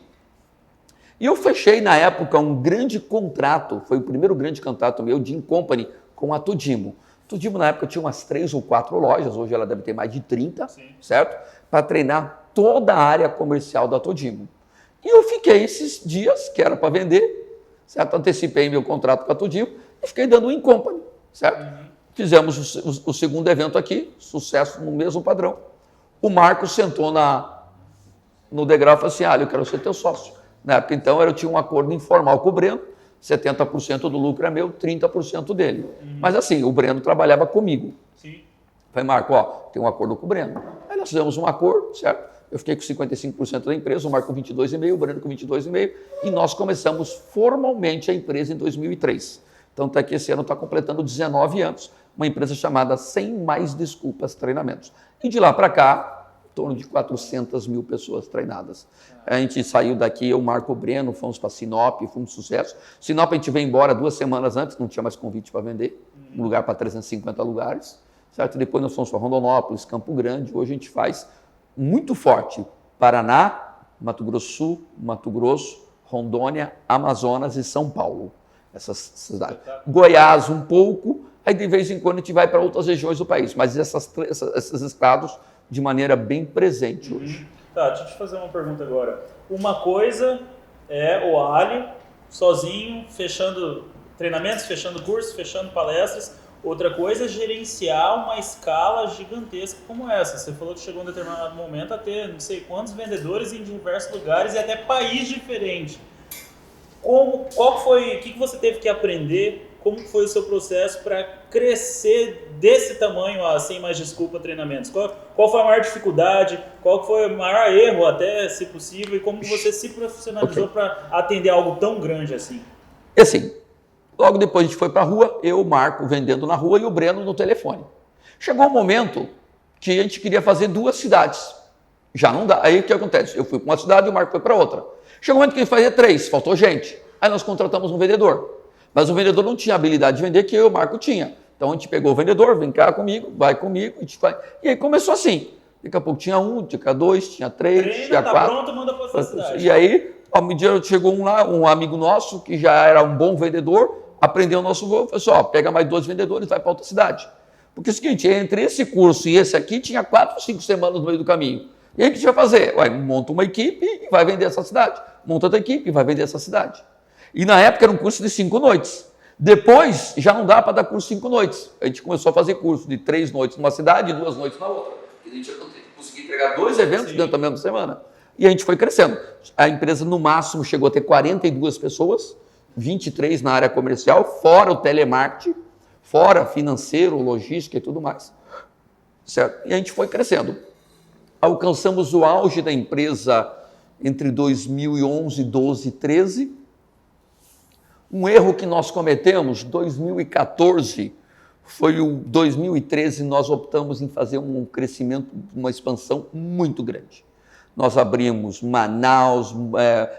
E eu fechei, na época, um grande contrato, foi o primeiro grande contrato meu de Incompany com a Todimo. A Todimo, na época, tinha umas 3 ou 4 lojas, hoje ela deve ter mais de 30, certo? Para treinar toda a área comercial da Todimo. E eu fiquei esses dias, que era para vender, certo? Antecipei meu contrato com a Todimo e fiquei dando o Incompany, certo? Fizemos o segundo evento aqui, sucesso no mesmo padrão. O Marcos sentou no degrau e falou assim, eu quero ser teu sócio. Na época, então, eu tinha um acordo informal com o Breno, 70% do lucro é meu, 30% dele. Mas assim, o Breno trabalhava comigo. Falei, Marco, tem um acordo com o Breno. Aí nós fizemos um acordo, certo? Eu fiquei com 55% da empresa, o Marco com 22,5%, o Breno com 22,5%, e nós começamos formalmente a empresa em 2003. Então, até que esse ano está completando 19 anos, uma empresa chamada Sem Mais Desculpas Treinamentos. E de lá para cá, em torno de 400 mil pessoas treinadas. A gente saiu daqui, eu, Marco, o Breno, fomos para Sinop, foi um sucesso. Sinop a gente veio embora 2 semanas antes, não tinha mais convite para vender, um lugar para 350 lugares, certo? Depois nós fomos para Rondonópolis, Campo Grande, hoje a gente faz muito forte Paraná, Mato Grosso Sul, Mato Grosso, Rondônia, Amazonas e São Paulo. Essas cidades. Goiás um pouco, aí de vez em quando a gente vai para outras regiões do país, mas esses estados de maneira bem presente hoje. Tá, deixa eu te fazer uma pergunta agora. Uma coisa é o Ali, sozinho, fechando treinamentos, fechando cursos, fechando palestras. Outra coisa é gerenciar uma escala gigantesca como essa. Você falou que chegou em um determinado momento a ter não sei quantos vendedores em diversos lugares e até país diferente. Qual foi, o que você teve que aprender? Como foi o seu processo para crescer desse tamanho a Sem Mais Desculpa treinamentos? Qual foi a maior dificuldade? Qual foi o maior erro, até se possível? E como você se profissionalizou para atender algo tão grande assim? Assim, logo depois a gente foi para a rua, eu, o Marco, vendendo na rua e o Breno no telefone. Chegou um momento que a gente queria fazer 2 cidades. Já não dá. Aí o que acontece? Eu fui para uma cidade e o Marco foi para outra. Chegou um momento que a gente fazia 3, faltou gente. Aí nós contratamos um vendedor. Mas o vendedor não tinha habilidade de vender, que eu e o Marco tinha. Então a gente pegou o vendedor, vem cá comigo, vai comigo, a gente faz. E aí começou assim. Daqui a pouco tinha 1, tinha 2, tinha 3, tinha 4. Tá pronto, manda para outra cidade. E aí, ao medida chegou um amigo nosso, que já era um bom vendedor, aprendeu o nosso voo, falou assim, pega mais 2 vendedores e vai para outra cidade. Porque é o seguinte, entre esse curso e esse aqui, tinha 4 ou 5 semanas no meio do caminho. E aí o que a gente vai fazer? Monta uma equipe e vai vender essa cidade. Monta outra equipe e vai vender essa cidade. E na época era um curso de 5 noites. Depois, já não dá para dar curso 5 noites. A gente começou a fazer curso de 3 noites numa cidade e 2 noites na outra. A gente já não conseguia consegui entregar 2 eventos dentro da mesma semana. E a gente foi crescendo. A empresa, no máximo, chegou a ter 42 pessoas, 23 na área comercial, fora o telemarketing, fora financeiro, logística e tudo mais. Certo? E a gente foi crescendo. Alcançamos o auge da empresa entre 2011, 12 e 13. Um erro que nós cometemos, 2014, foi o 2013, nós optamos em fazer um crescimento, uma expansão muito grande. Nós abrimos Manaus,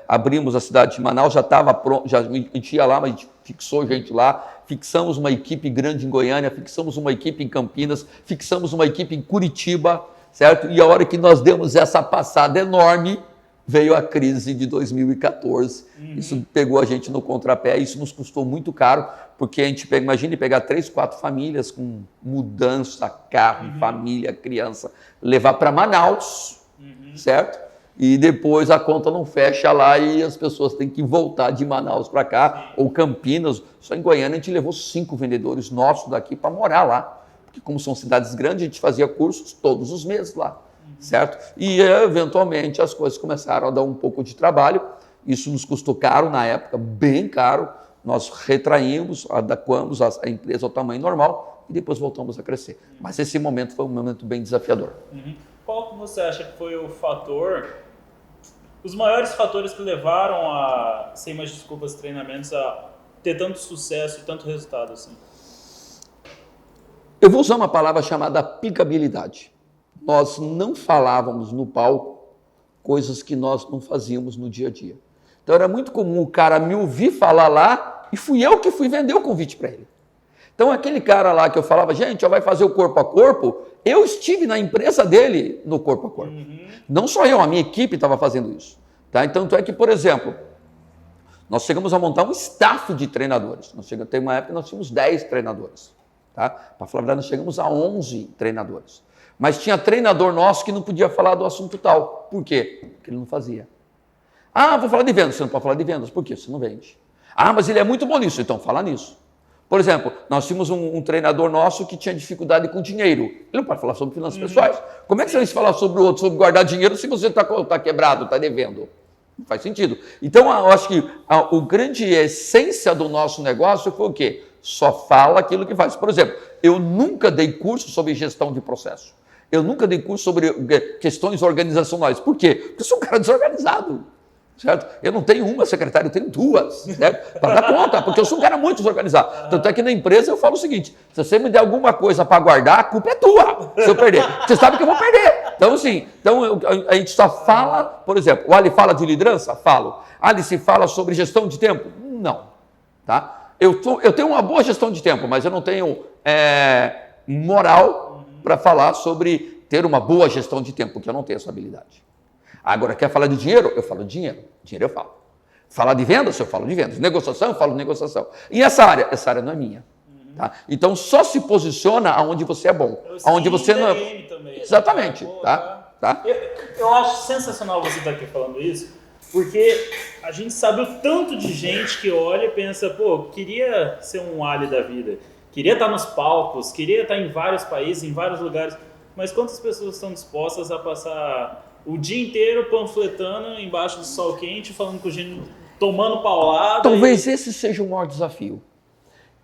abrimos a cidade de Manaus, já estava pronto, a gente ia lá, mas a gente fixou gente lá, fixamos uma equipe grande em Goiânia, fixamos uma equipe em Campinas, fixamos uma equipe em Curitiba, certo? E a hora que nós demos essa passada enorme, veio a crise de 2014, isso pegou a gente no contrapé, isso nos custou muito caro, porque a gente imagine pegar 3, 4 famílias com mudança, carro, família, criança, levar para Manaus, certo? E depois a conta não fecha lá e as pessoas têm que voltar de Manaus para cá, ou Campinas. Só em Goiânia a gente levou 5 vendedores nossos daqui para morar lá, porque como são cidades grandes, a gente fazia cursos todos os meses lá, certo? E eventualmente as coisas começaram a dar um pouco de trabalho, isso nos custou caro na época, bem caro, nós retraímos, adequamos a empresa ao tamanho normal e depois voltamos a crescer. Mas esse momento foi um momento bem desafiador. Qual que você acha que foi o fator, os maiores fatores que levaram a, sem mais desculpas, treinamentos, a ter tanto sucesso e tanto resultado assim? Eu vou usar uma palavra chamada aplicabilidade. Nós não falávamos no palco coisas que nós não fazíamos no dia a dia. Então era muito comum o cara me ouvir falar lá e fui eu que fui vender o convite para ele. Então aquele cara lá que eu falava, gente, já vai fazer o corpo a corpo, eu estive na empresa dele no corpo a corpo. Não só eu, a minha equipe estava fazendo isso. Tá? Então é que, por exemplo, nós chegamos a montar um staff de treinadores. Tem uma época que nós tínhamos 10 treinadores. Tá? Para falar a verdade, nós chegamos a 11 treinadores. Mas tinha treinador nosso que não podia falar do assunto tal. Por quê? Porque ele não fazia. Ah, vou falar de vendas. Você não pode falar de vendas. Por quê? Você não vende. Ah, mas ele é muito bom nisso. Então fala nisso. Por exemplo, nós tínhamos um treinador nosso que tinha dificuldade com dinheiro. Ele não pode falar sobre finanças pessoais. Como é que você vai falar sobre o outro, sobre guardar dinheiro, se você está quebrado, está devendo? Não faz sentido. Então, eu acho que a grande essência do nosso negócio foi o quê? Só fala aquilo que faz. Por exemplo, eu nunca dei curso sobre gestão de processo. Eu nunca dei curso sobre questões organizacionais. Por quê? Porque eu sou um cara desorganizado. Certo? Eu não tenho uma secretária, eu tenho 2, certo? Para dar conta, porque eu sou um cara muito desorganizado. Tanto é que na empresa eu falo o seguinte, se você me der alguma coisa para guardar, a culpa é tua, se eu perder. Você sabe que eu vou perder. Então, assim, a gente só fala, por exemplo, o Ali fala de liderança? Falo. Ali se fala sobre gestão de tempo? Não. Tá? Eu tenho uma boa gestão de tempo, mas eu não tenho moral para falar sobre ter uma boa gestão de tempo, porque eu não tenho essa habilidade. Agora, quer falar de dinheiro? Eu falo de dinheiro. Dinheiro eu falo. Falar de vendas? Eu falo de vendas. Negociação? Eu falo de negociação. E essa área? Essa área não é minha. Tá? Então, só se posiciona aonde você é bom. Aonde você não é... Também. Exatamente. Tá? Eu acho sensacional você estar aqui falando isso, porque a gente sabe o tanto de gente que olha e pensa, pô, queria ser um Ali da vida. Queria estar nos palcos, queria estar em vários países, em vários lugares. Mas quantas pessoas estão dispostas a passar o dia inteiro panfletando embaixo do sol quente, falando com gente, tomando paulada? Talvez esse seja o maior desafio,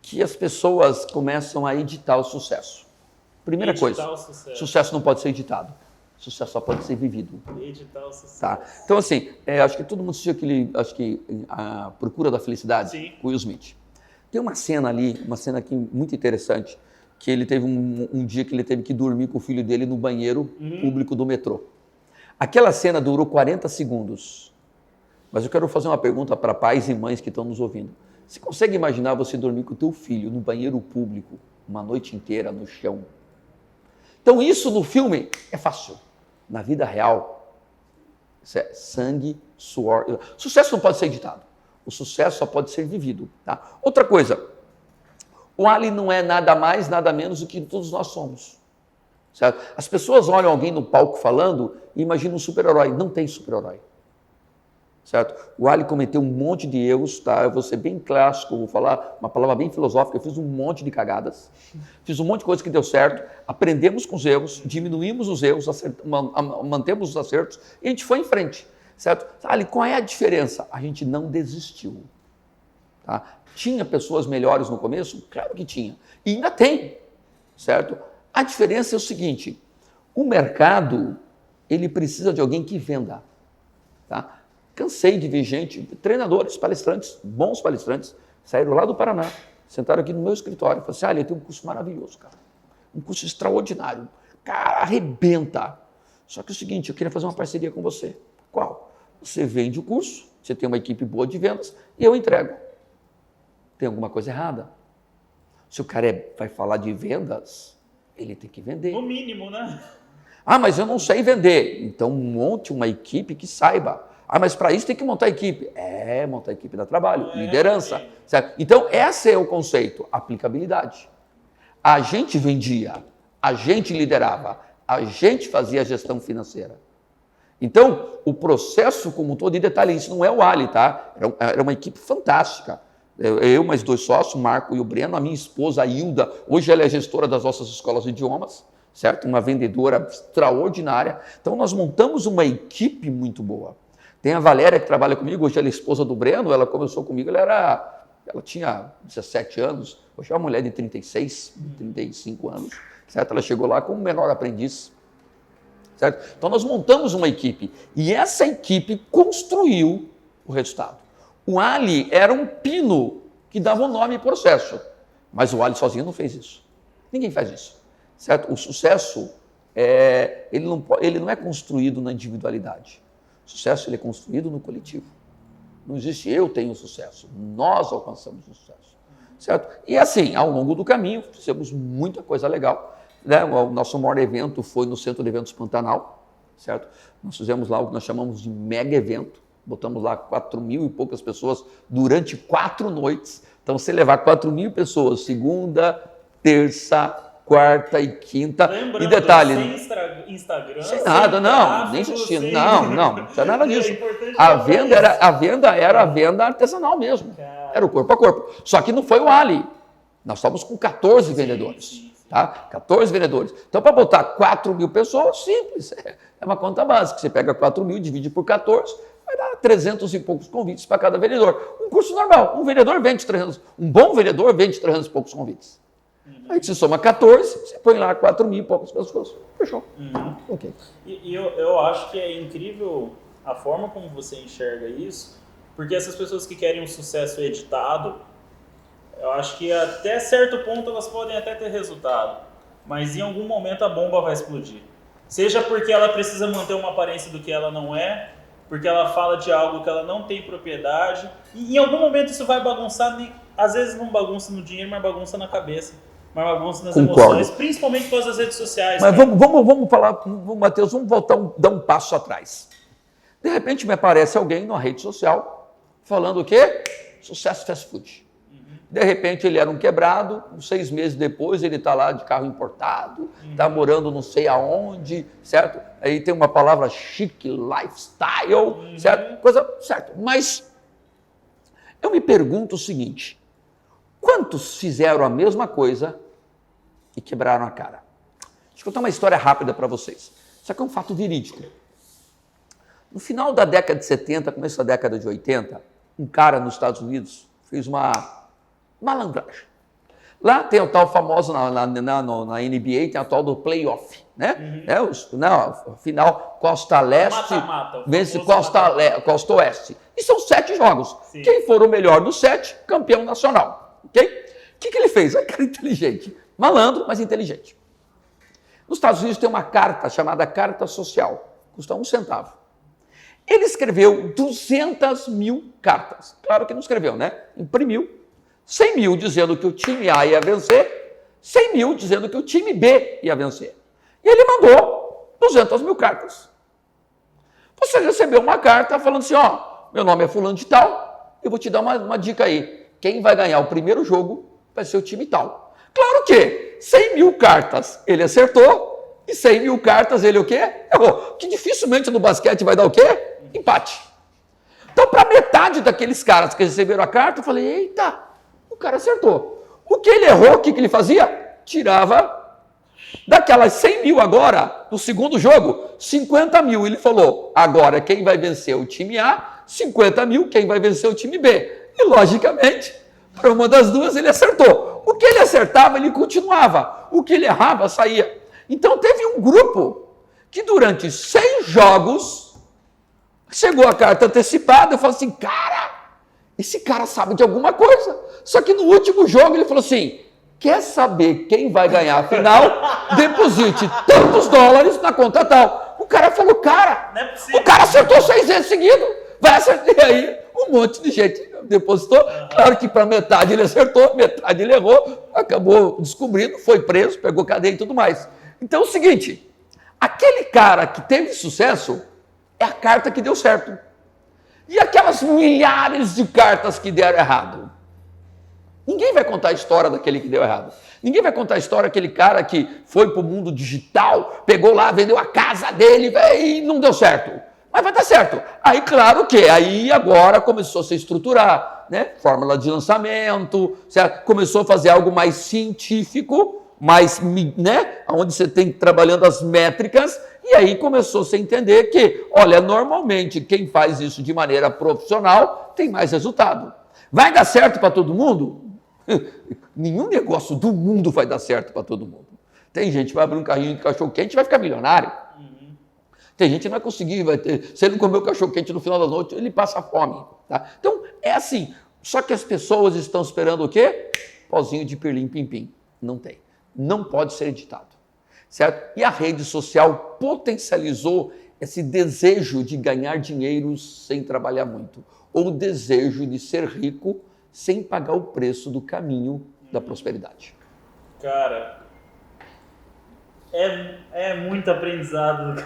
que as pessoas começam a editar o sucesso. Primeira coisa, sucesso não pode ser editado, sucesso só pode ser vivido. Editar o sucesso. Tá? Então assim, acho que todo mundo assistiu a Procura da Felicidade, sim, com Will Smith. Tem uma cena ali, aqui muito interessante, que ele teve um dia que ele teve que dormir com o filho dele no banheiro público do metrô. Aquela cena durou 40 segundos, mas eu quero fazer uma pergunta para pais e mães que estão nos ouvindo. Você consegue imaginar você dormir com o teu filho no banheiro público uma noite inteira no chão? Então isso no filme é fácil. Na vida real, isso é sangue, suor. Sucesso não pode ser editado. O sucesso só pode ser vivido. Tá? Outra coisa, o Ali não é nada mais, nada menos do que todos nós somos. Certo? As pessoas olham alguém no palco falando e imaginam um super-herói. Não tem super-herói. certo? O Ali cometeu um monte de erros, tá? Eu vou ser bem clássico, vou falar uma palavra bem filosófica, eu fiz um monte de cagadas, fiz um monte de coisa que deu certo, aprendemos com os erros, diminuímos os erros, mantemos os acertos e a gente foi em frente, certo? Ali, qual é a diferença? A gente não desistiu, tá? Tinha pessoas melhores no começo? Claro que tinha, e ainda tem, certo? A diferença é o seguinte, o mercado, ele precisa de alguém que venda, tá? Cansei de ver gente, treinadores, palestrantes, bons palestrantes, saíram lá do Paraná, sentaram aqui no meu escritório e falaram assim, eu tenho um curso maravilhoso, cara. Um curso extraordinário. Cara, arrebenta. Só que é o seguinte, eu queria fazer uma parceria com você. Qual? Você vende o curso, você tem uma equipe boa de vendas e eu entrego. Tem alguma coisa errada? Se o cara vai falar de vendas, ele tem que vender. No mínimo, né? Mas eu não sei vender. Então monte uma equipe que saiba. Mas para isso tem que montar equipe. Montar equipe dá trabalho, liderança. Certo? Então, esse é o conceito, aplicabilidade. A gente vendia, a gente liderava, a gente fazia a gestão financeira. Então, o processo como um todo, e detalhe, isso não é o Ali, tá? Era uma equipe fantástica. Eu, mais 2 sócios, o Marco e o Breno, a minha esposa, a Hilda, hoje ela é gestora das nossas escolas de idiomas, certo? Uma vendedora extraordinária. Então, nós montamos uma equipe muito boa. Tem a Valéria, que trabalha comigo, hoje ela é esposa do Breno, ela começou comigo, ela tinha 17 anos, hoje é uma mulher de 36, 35 anos, certo? Ela chegou lá como menor aprendiz, certo? Então nós montamos uma equipe e essa equipe construiu o resultado. O Ali era um pino que dava o nome e processo, mas o Ali sozinho não fez isso. Ninguém faz isso, certo? O sucesso, ele não é construído na individualidade. O sucesso ele é construído no coletivo. Não existe eu tenho sucesso, nós alcançamos o sucesso. Certo? E assim, ao longo do caminho, fizemos muita coisa legal. Né? O nosso maior evento foi no Centro de Eventos Pantanal. Certo? Nós fizemos lá o que nós chamamos de mega evento. Botamos lá 4.000 e poucas pessoas durante 4 noites. Então, se levar 4.000 pessoas, segunda, terça, quarta e quinta. Lembrando, e detalhe, sem Instagram, sem nada, não, nem existia, não tinha nada disso. A venda era a venda artesanal mesmo, era o corpo a corpo. Só que não foi o Ali, nós estávamos com 14 vendedores, tá? 14 vendedores. Então, para botar 4.000 pessoas, simples, é uma conta básica. Você pega 4.000, divide por 14, vai dar 300 e poucos convites para cada vendedor. Um curso normal, um vendedor vende 300, um bom vendedor vende 300 e poucos convites. Aí você soma 14, você põe lá 4.000 e poucas pessoas. Fechou. Ok. E eu acho que é incrível a forma como você enxerga isso, porque essas pessoas que querem um sucesso editado, eu acho que até certo ponto elas podem até ter resultado, mas em algum momento a bomba vai explodir. Seja porque ela precisa manter uma aparência do que ela não é, porque ela fala de algo que ela não tem propriedade, e em algum momento isso vai bagunçar, às vezes não bagunça no dinheiro, mas bagunça na cabeça. Mas bagunça nas emoções, principalmente com as redes sociais. Mas vamos falar, Matheus, vamos voltar, dar um passo atrás. De repente me aparece alguém numa rede social falando o quê? Sucesso fast food. De repente ele era um quebrado, 6 meses depois ele está lá de carro importado, está morando não sei aonde, certo? Aí tem uma palavra chique, lifestyle, certo? Coisa certo. Mas eu me pergunto o seguinte, quantos fizeram a mesma coisa e quebraram a cara? Deixa eu contar uma história rápida para vocês. Isso aqui é um fato verídico. No final da década de 70, começo da década de 80, um cara nos Estados Unidos fez uma malandragem. Lá tem o tal famoso, na NBA, tem a tal do playoff, né? Final, Costa Leste vence Costa Oeste. E são 7 jogos. Sim. Quem for o melhor dos 7, campeão nacional. Okay? O que ele fez? É cara inteligente. Malandro, mas inteligente. Nos Estados Unidos tem uma carta chamada Carta Social. Custa 1 centavo. Ele escreveu 200.000 cartas. Claro que não escreveu, né? Imprimiu. 100.000 dizendo que o time A ia vencer. 100.000 dizendo que o time B ia vencer. E ele mandou 200.000 cartas. Você recebeu uma carta falando assim, meu nome é fulano de tal, eu vou te dar uma dica aí. Quem vai ganhar o primeiro jogo vai ser o time tal. Claro que 100.000 cartas ele acertou e 100.000 cartas ele o quê? Errou. Que dificilmente no basquete vai dar o quê? Empate. Então, para metade daqueles caras que receberam a carta, eu falei, eita, o cara acertou. O que ele errou, o que ele fazia? Tirava daquelas 100 mil agora, no segundo jogo, 50 mil. Ele falou, agora quem vai vencer o time A, 50 mil, quem vai vencer o time B. E, logicamente, para uma das duas ele acertou. O que ele acertava, ele continuava. O que ele errava, saía. Então, teve um grupo que durante 6 jogos, chegou a carta antecipada, eu falei assim, cara, esse cara sabe de alguma coisa. Só que no último jogo ele falou assim, quer saber quem vai ganhar a final? Deposite tantos dólares na conta tal. O cara falou, cara, o cara acertou 6 vezes seguido. Vai acertar. E aí, um monte de gente depositou. Claro que para metade ele acertou, metade ele errou. Acabou descobrindo, foi preso, pegou cadeia e tudo mais. Então é o seguinte, aquele cara que teve sucesso é a carta que deu certo. E aquelas milhares de cartas que deram errado? Ninguém vai contar a história daquele que deu errado. Ninguém vai contar a história daquele cara que foi para o mundo digital, pegou lá, vendeu a casa dele e não deu certo. Mas vai dar certo. Aí, claro que aí agora começou a se estruturar, né? Fórmula de lançamento, certo? Começou a fazer algo mais científico, mais, né? Onde você tem trabalhando as métricas, e aí começou a se entender que, olha, normalmente quem faz isso de maneira profissional tem mais resultado. Vai dar certo para todo mundo? Nenhum negócio do mundo vai dar certo para todo mundo. Tem gente que vai abrir um carrinho de cachorro-quente e vai ficar milionário. Tem gente que não vai conseguir, se ele não comer o cachorro-quente no final da noite, ele passa fome. Tá? Então, é assim. Só que as pessoas estão esperando o quê? Pozinho de pirlim-pim-pim. Não tem. Não pode ser editado. Certo? E a rede social potencializou esse desejo de ganhar dinheiro sem trabalhar muito. Ou o desejo de ser rico sem pagar o preço do caminho da prosperidade. Cara, é muito aprendizado.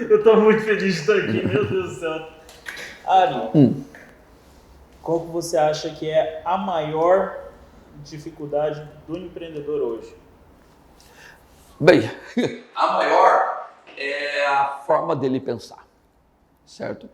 Eu estou muito feliz de estar aqui, meu Deus do céu. Ari, qual que você acha que é a maior dificuldade do empreendedor hoje? Bem, a maior é a forma dele pensar, certo?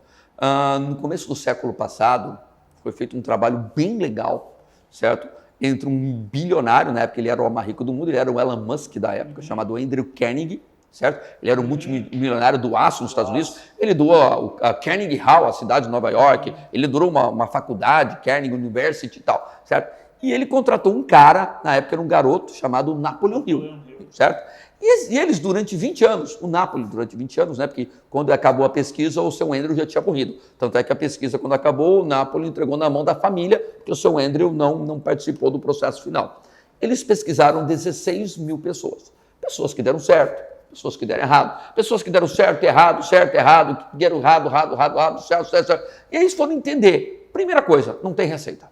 No começo do século passado, foi feito um trabalho bem legal, certo? Entre um bilionário, na época ele era o mais rico do mundo, ele era o Elon Musk da época, chamado Andrew Carnegie, certo? Ele era o multimilionário do aço nos Estados Unidos, ele doou a Carnegie Hall, a cidade de Nova York, ele doou uma faculdade, Carnegie University e tal, certo? E ele contratou um cara, na época era um garoto, chamado Napoleon Hill, certo? E eles durante 20 anos, o Napoli durante 20 anos, né? Porque quando acabou a pesquisa, o seu Andrew já tinha morrido. Tanto é que a pesquisa, quando acabou, o Napoli entregou na mão da família, porque o seu Andrew não participou do processo final. Eles pesquisaram 16 mil pessoas. Pessoas que deram certo, pessoas que deram errado, pessoas que deram certo, errado, que deram errado, certo. E aí eles foram entender. Primeira coisa, não tem receita.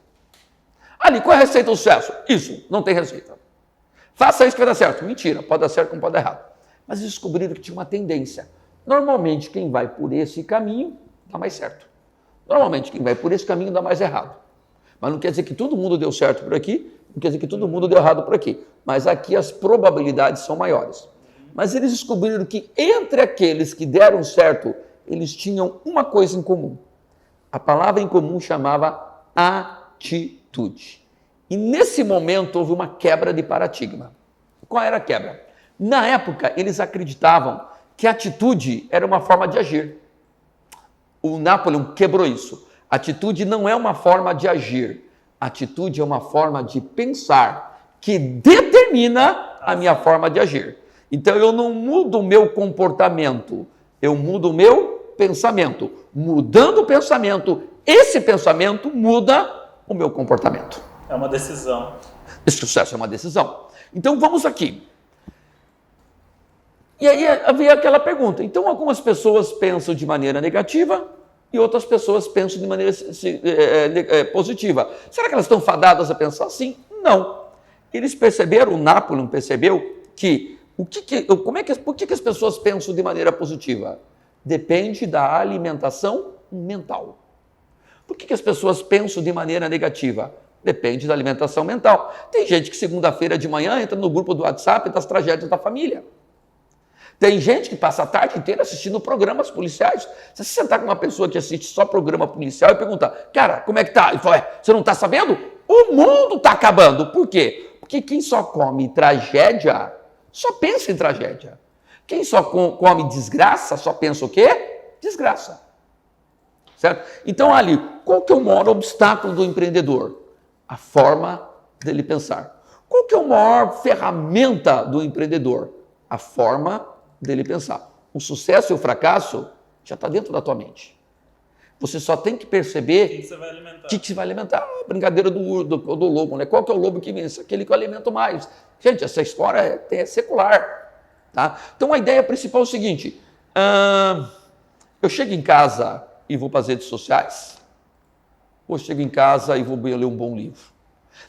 Ali, qual é a receita do sucesso? Isso, não tem receita. Faça isso que vai dar certo. Mentira, pode dar certo como pode dar errado. Mas eles descobriram que tinha uma tendência. Normalmente, quem vai por esse caminho dá mais certo. Normalmente, quem vai por esse caminho dá mais errado. Mas não quer dizer que todo mundo deu certo por aqui, não quer dizer que todo mundo deu errado por aqui. Mas aqui as probabilidades são maiores. Mas eles descobriram que entre aqueles que deram certo, eles tinham uma coisa em comum. A palavra em comum chamava atitude. E nesse momento houve uma quebra de paradigma. Qual era a quebra? Na época, eles acreditavam que a atitude era uma forma de agir. O Napoleon quebrou isso. Atitude não é uma forma de agir. Atitude é uma forma de pensar que determina a minha forma de agir. Então eu não mudo o meu comportamento, eu mudo o meu pensamento. Mudando o pensamento, esse pensamento muda o meu comportamento. É uma decisão. Esse sucesso é uma decisão. Então vamos aqui. E aí havia aquela pergunta. Então algumas pessoas pensam de maneira negativa e outras pessoas pensam de maneira positiva. Será que elas estão fadadas a pensar assim? Não. Eles perceberam, o Napoleon percebeu que por que as pessoas pensam de maneira positiva? Depende da alimentação mental. Por que as pessoas pensam de maneira negativa? Depende da alimentação mental. Tem gente que segunda-feira de manhã entra no grupo do WhatsApp das tragédias da família. Tem gente que passa a tarde inteira assistindo programas policiais. Se você sentar com uma pessoa que assiste só programa policial e perguntar, cara, como é que tá? Ele fala, você não tá sabendo? O mundo tá acabando. Por quê? Porque quem só come tragédia, só pensa em tragédia. Quem só come desgraça, só pensa o quê? Desgraça. Certo? Então, ali, qual que é o maior obstáculo do empreendedor? A forma dele pensar. Qual que é a maior ferramenta do empreendedor? A forma dele pensar. O sucesso e o fracasso já está dentro da tua mente. Você só tem que perceber O que você vai alimentar. o que você vai alimentar. A brincadeira do lobo, né? Qual que é o lobo que vence? Aquele que eu alimento mais. Gente, essa história é secular. Tá? Então, a ideia principal é o seguinte. Eu chego em casa e vou para as redes sociais, ou chego em casa e vou ler um bom livro.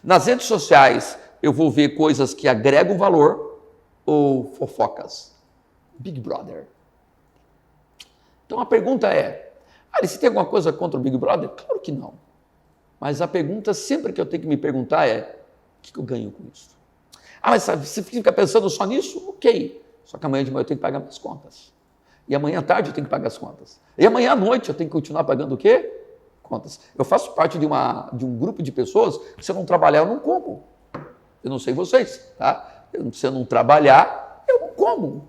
Nas redes sociais, eu vou ver coisas que agregam valor ou fofocas. Big Brother. Então a pergunta é, você tem alguma coisa contra o Big Brother? Claro que não. Mas a pergunta sempre que eu tenho que me perguntar é, o que eu ganho com isso? Mas você fica pensando só nisso? Ok. Só que amanhã de manhã eu tenho que pagar minhas contas. E amanhã à tarde eu tenho que pagar as contas. E amanhã à noite eu tenho que continuar pagando o quê? Contas. Eu faço parte de um grupo de pessoas que se eu não trabalhar, eu não como. Eu não sei vocês, tá? Se eu não trabalhar, eu não como,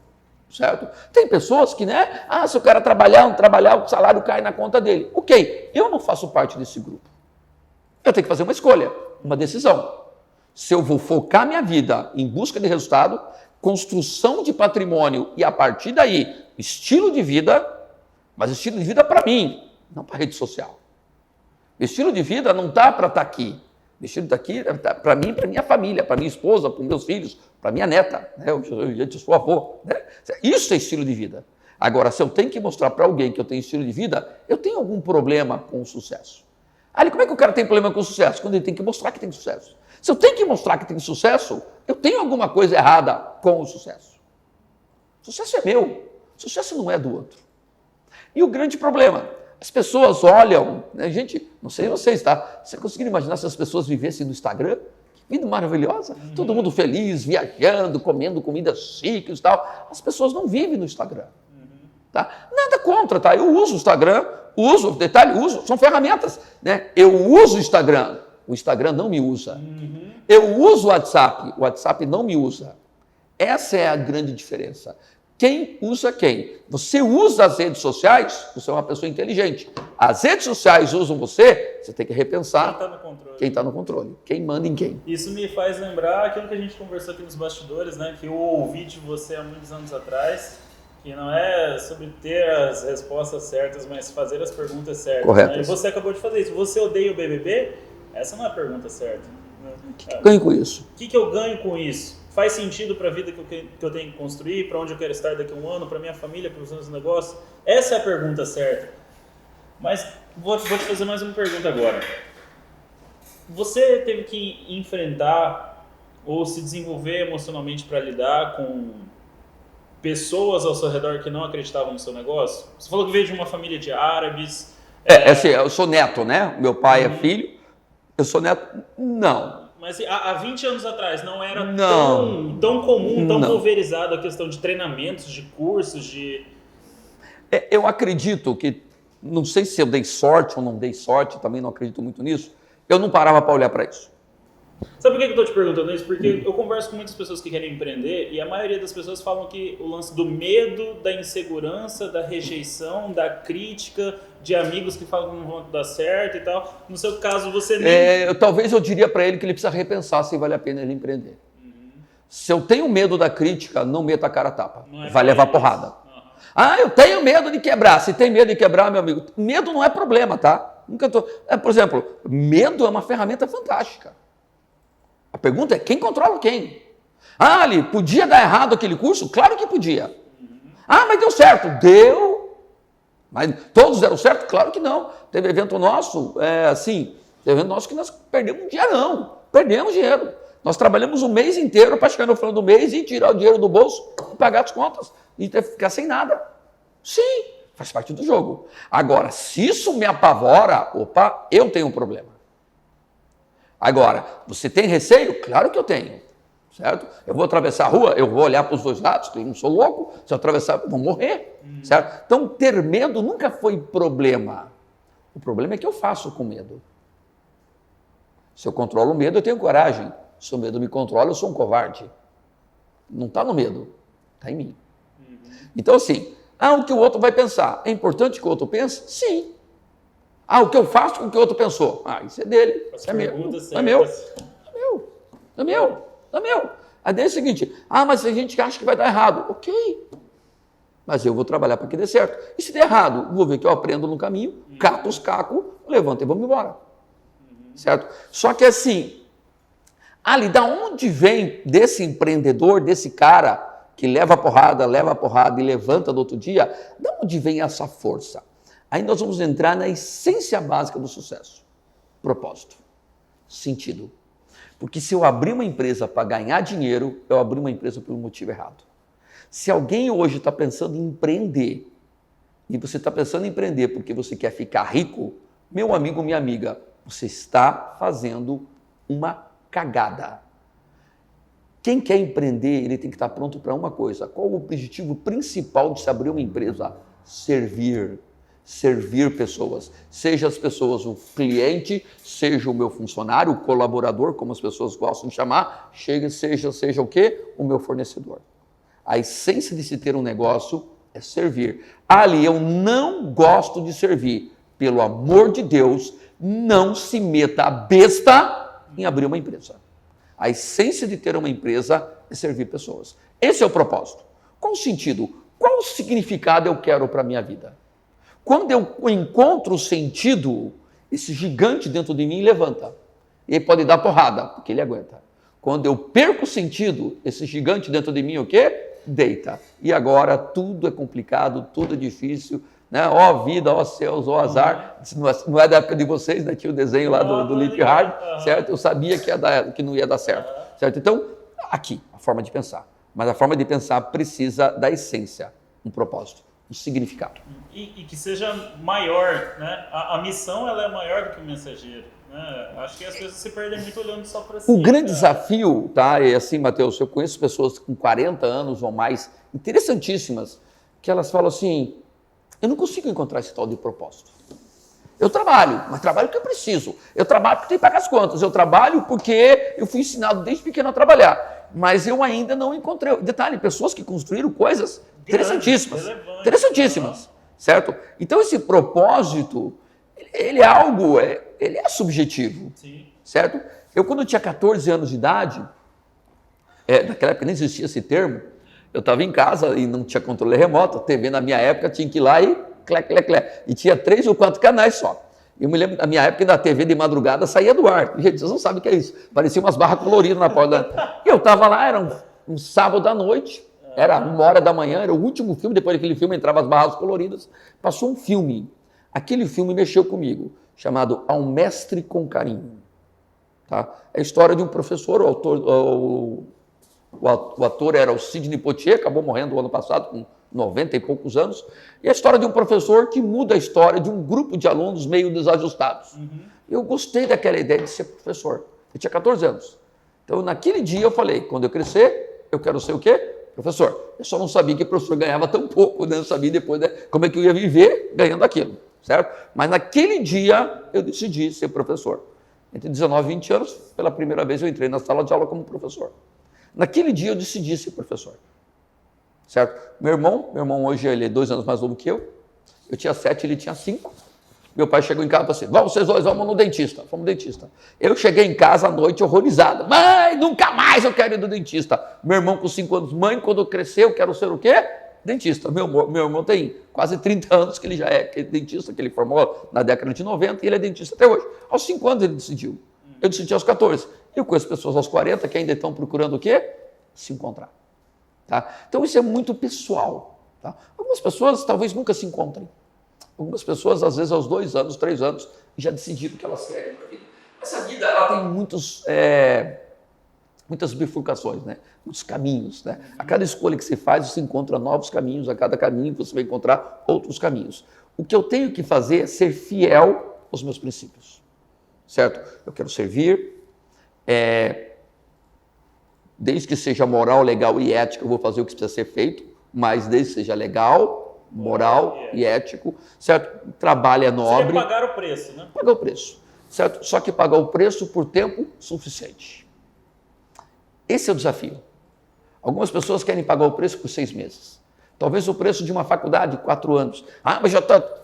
certo? Tem pessoas que, né? Se o cara trabalhar, não trabalhar, o salário cai na conta dele. Ok, eu não faço parte desse grupo. Eu tenho que fazer uma escolha, uma decisão. Se eu vou focar minha vida em busca de resultado, construção de patrimônio e, a partir daí, estilo de vida, mas estilo de vida para mim, não para a rede social. Estilo de vida não está para estar aqui. O estilo está aqui para mim, para minha família, para minha esposa, para os meus filhos, para minha neta. Né? Eu sou avô. Né? Isso é estilo de vida. Agora, se eu tenho que mostrar para alguém que eu tenho estilo de vida, eu tenho algum problema com o sucesso. Como é que o cara tem problema com o sucesso? Quando ele tem que mostrar que tem sucesso. Se eu tenho que mostrar que tem sucesso, eu tenho alguma coisa errada com o sucesso. O sucesso é meu. O sucesso não é do outro. E o grande problema, as pessoas olham, né, gente, não sei vocês, tá? Você conseguiria imaginar se as pessoas vivessem no Instagram? Que vida maravilhosa. Todo mundo feliz, viajando, comendo comidas chiques e tal. As pessoas não vivem no Instagram. Tá? Nada contra, tá? Eu uso o Instagram, uso, são ferramentas, né? Eu uso o Instagram não me usa. Eu uso o WhatsApp não me usa. Essa é a grande diferença. Quem usa quem? Você usa as redes sociais, você é uma pessoa inteligente. As redes sociais usam você, você tem que repensar quem está no controle, quem manda em quem. Isso me faz lembrar aquilo que a gente conversou aqui nos bastidores, né? Que eu ouvi de você há muitos anos atrás, que não é sobre ter as respostas certas, mas fazer as perguntas certas. Correto. Né? E você acabou de fazer isso. Você odeia o BBB? Essa não é a pergunta certa. O que eu ganho com isso? O que eu ganho com isso? Faz sentido para a vida que eu tenho que construir, para onde eu quero estar daqui a um ano, para minha família, para os meus negócios? Essa é a pergunta certa. Mas vou te fazer mais uma pergunta agora. Você teve que enfrentar ou se desenvolver emocionalmente para lidar com pessoas ao seu redor que não acreditavam no seu negócio? Você falou que veio de uma família de árabes. Assim, eu sou neto, né? Meu pai é filho. Eu sou neto? Não. Mas há 20 anos atrás não era tão comum, tão pulverizado a questão de treinamentos, de cursos, de... Eu acredito que, não sei se eu dei sorte ou não dei sorte, também não acredito muito nisso, eu não parava para olhar para isso. Sabe por que eu estou te perguntando isso? Porque eu converso com muitas pessoas que querem empreender e a maioria das pessoas falam que o lance do medo, da insegurança, da rejeição, da crítica, de amigos que falam que não vão dar certo e tal. No seu caso, você nem... Talvez eu diria para ele que ele precisa repensar se vale a pena ele empreender. Se eu tenho medo da crítica, não meta a cara a tapa. Vai levar porrada. Eu tenho medo de quebrar. Se tem medo de quebrar, meu amigo, medo não é problema, tá? Por exemplo, medo é uma ferramenta fantástica. A pergunta é, quem controla quem? Ali, podia dar errado aquele curso? Claro que podia. Mas deu certo. Deu. Mas todos deram certo? Claro que não. Teve evento nosso, teve evento nosso que nós perdemos um dinheirão. Perdemos dinheiro. Nós trabalhamos um mês inteiro para chegar no final do mês e tirar o dinheiro do bolso e pagar as contas. E ficar sem nada. Sim, faz parte do jogo. Agora, se isso me apavora, eu tenho um problema. Agora, você tem receio? Claro que eu tenho. certo? Eu vou atravessar a rua, eu vou olhar para os dois lados, eu não sou louco, se eu atravessar, eu vou morrer, certo? Então, ter medo nunca foi problema. O problema é que eu faço com medo. Se eu controlo o medo, eu tenho coragem. Se o medo me controla, eu sou um covarde. Não está no medo, está em mim. Então, assim, o que o outro vai pensar. É importante que o outro pense? Sim. O que eu faço com o que o outro pensou? Isso é dele, isso é meu. Não é meu. Não é meu. Não é meu. A ideia é a seguinte, mas a gente acha que vai dar errado. Ok. Mas eu vou trabalhar para que dê certo. E se der errado, vou ver que eu aprendo no caminho, cato os cacos, levanto e vamos embora. Certo? Só que assim, da onde vem desse empreendedor, desse cara que leva a porrada e levanta do outro dia, da onde vem essa força? Aí nós vamos entrar na essência básica do sucesso. Propósito. Sentido. Porque se eu abrir uma empresa para ganhar dinheiro, eu abri uma empresa por um motivo errado. Se alguém hoje está pensando em empreender, e você está pensando em empreender porque você quer ficar rico, meu amigo, minha amiga, você está fazendo uma cagada. Quem quer empreender, ele tem que estar pronto para uma coisa. Qual o objetivo principal de se abrir uma empresa? Servir pessoas. Seja as pessoas o cliente, seja o meu funcionário, o colaborador, como as pessoas gostam de chamar, seja o quê? O meu fornecedor. A essência de se ter um negócio é servir. Eu não gosto de servir. Pelo amor de Deus, não se meta a besta em abrir uma empresa. A essência de ter uma empresa é servir pessoas. Esse é o propósito. Qual o sentido? Qual o significado eu quero para a minha vida? Quando eu encontro o sentido, esse gigante dentro de mim levanta. E ele pode dar porrada, porque ele aguenta. Quando eu perco o sentido, esse gigante dentro de mim o quê? Deita. E agora tudo é complicado, tudo é difícil, né? Ó vida, ó céus, ó azar. Não é da época de vocês, né? Tinha o desenho lá do Lip Hard, certo? Eu sabia que não ia dar certo, certo? Então, aqui, a forma de pensar. Mas a forma de pensar precisa da essência, um propósito, um significado. E que seja maior, né? A missão ela é maior do que o mensageiro. Acho que as pessoas se perdem muito olhando só para si. O grande desafio, tá? É assim, Matheus, eu conheço pessoas com 40 anos ou mais, interessantíssimas, que elas falam assim, eu não consigo encontrar esse tal de propósito. Eu trabalho, mas trabalho porque eu preciso. Eu trabalho porque tenho que pagar as contas. Eu trabalho porque eu fui ensinado desde pequeno a trabalhar. Mas eu ainda não encontrei. Detalhe, pessoas que construíram coisas interessantíssimas, certo? Então esse propósito, ele é algo, ele é subjetivo, sim, certo? Eu quando eu tinha 14 anos de idade, naquela época nem existia esse termo, eu estava em casa e não tinha controle remoto, a TV na minha época tinha que ir lá e e tinha 3 ou 4 canais só. Eu me lembro, na minha época, da TV de madrugada saía do ar. Gente, vocês não sabem o que é isso. Parecia umas barras coloridas na porta. E eu estava lá, era um sábado à noite, era 1h da manhã, era o último filme, depois daquele filme entrava as barras coloridas. Passou um filme. Aquele filme mexeu comigo, chamado Ao Mestre com Carinho. Tá? É a história de um professor, o ator era o Sidney Poitier, acabou morrendo no ano passado, com 90 e poucos anos, e a história de um professor que muda a história de um grupo de alunos meio desajustados. Eu gostei daquela ideia de ser professor. Eu tinha 14 anos. Então, naquele dia eu falei, quando eu crescer, eu quero ser o quê? Professor. Eu só não sabia que o professor ganhava tão pouco, né? Eu sabia depois como é que eu ia viver ganhando aquilo, certo? Mas naquele dia eu decidi ser professor. Entre 19 e 20 anos, pela primeira vez eu entrei na sala de aula como professor. Naquele dia eu decidi ser professor. Certo? Meu irmão hoje ele é 2 anos mais novo que eu tinha 7, ele tinha 5. Meu pai chegou em casa e falou assim, vamos vocês dois, vamos no dentista. Fomos no dentista. Eu cheguei em casa à noite horrorizado. Mãe, nunca mais eu quero ir no dentista. Meu irmão com 5 anos, mãe, quando eu crescer eu quero ser o quê? Dentista. Meu irmão tem quase 30 anos que ele já é dentista, que ele formou na década de 90 e ele é dentista até hoje. Aos 5 anos ele decidiu. Eu decidi aos 14. Eu conheço pessoas aos 40 que ainda estão procurando o quê? Se encontrar. Tá? Então isso é muito pessoal. Tá? Algumas pessoas talvez nunca se encontrem. Algumas pessoas, às vezes, aos 2 anos, 3 anos, já decidiram o que elas querem para a vida. Essa vida ela tem muitas bifurcações, né? Muitos caminhos. Né? A cada escolha que você faz, você encontra novos caminhos. A cada caminho você vai encontrar outros caminhos. O que eu tenho que fazer é ser fiel aos meus princípios. Certo? Eu quero servir, desde que seja moral, legal e ético, eu vou fazer o que precisa ser feito, mas desde que seja legal, moral e ético, certo? Trabalho é nobre. Seria pagar o preço, né? Pagar o preço, certo? Só que pagar o preço por tempo suficiente. Esse é o desafio. Algumas pessoas querem pagar o preço por 6 meses. Talvez o preço de uma faculdade, 4 anos. Ah, mas já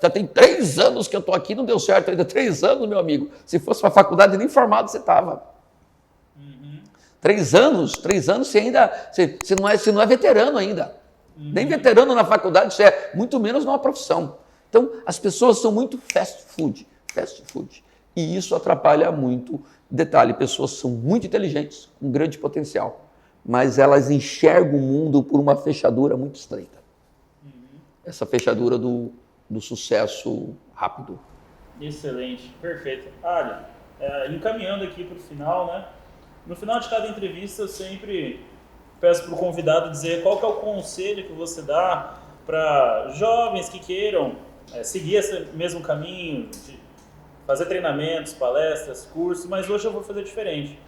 tem 3 anos que eu estou aqui, não deu certo ainda. 3 anos, meu amigo. Se fosse uma faculdade, nem formado você estava. 3 anos você ainda, você não é veterano ainda. Nem veterano na faculdade você é, muito menos numa profissão. Então, as pessoas são muito fast food. E isso atrapalha muito. Detalhe, pessoas são muito inteligentes, com grande potencial, mas elas enxergam o mundo por uma fechadura muito estreita. Essa fechadura do sucesso rápido. Excelente, perfeito. Ali, encaminhando aqui para o final, né? No final de cada entrevista eu sempre peço para o convidado dizer qual que é o conselho que você dá para jovens que queiram seguir esse mesmo caminho, de fazer treinamentos, palestras, cursos, mas hoje eu vou fazer diferente.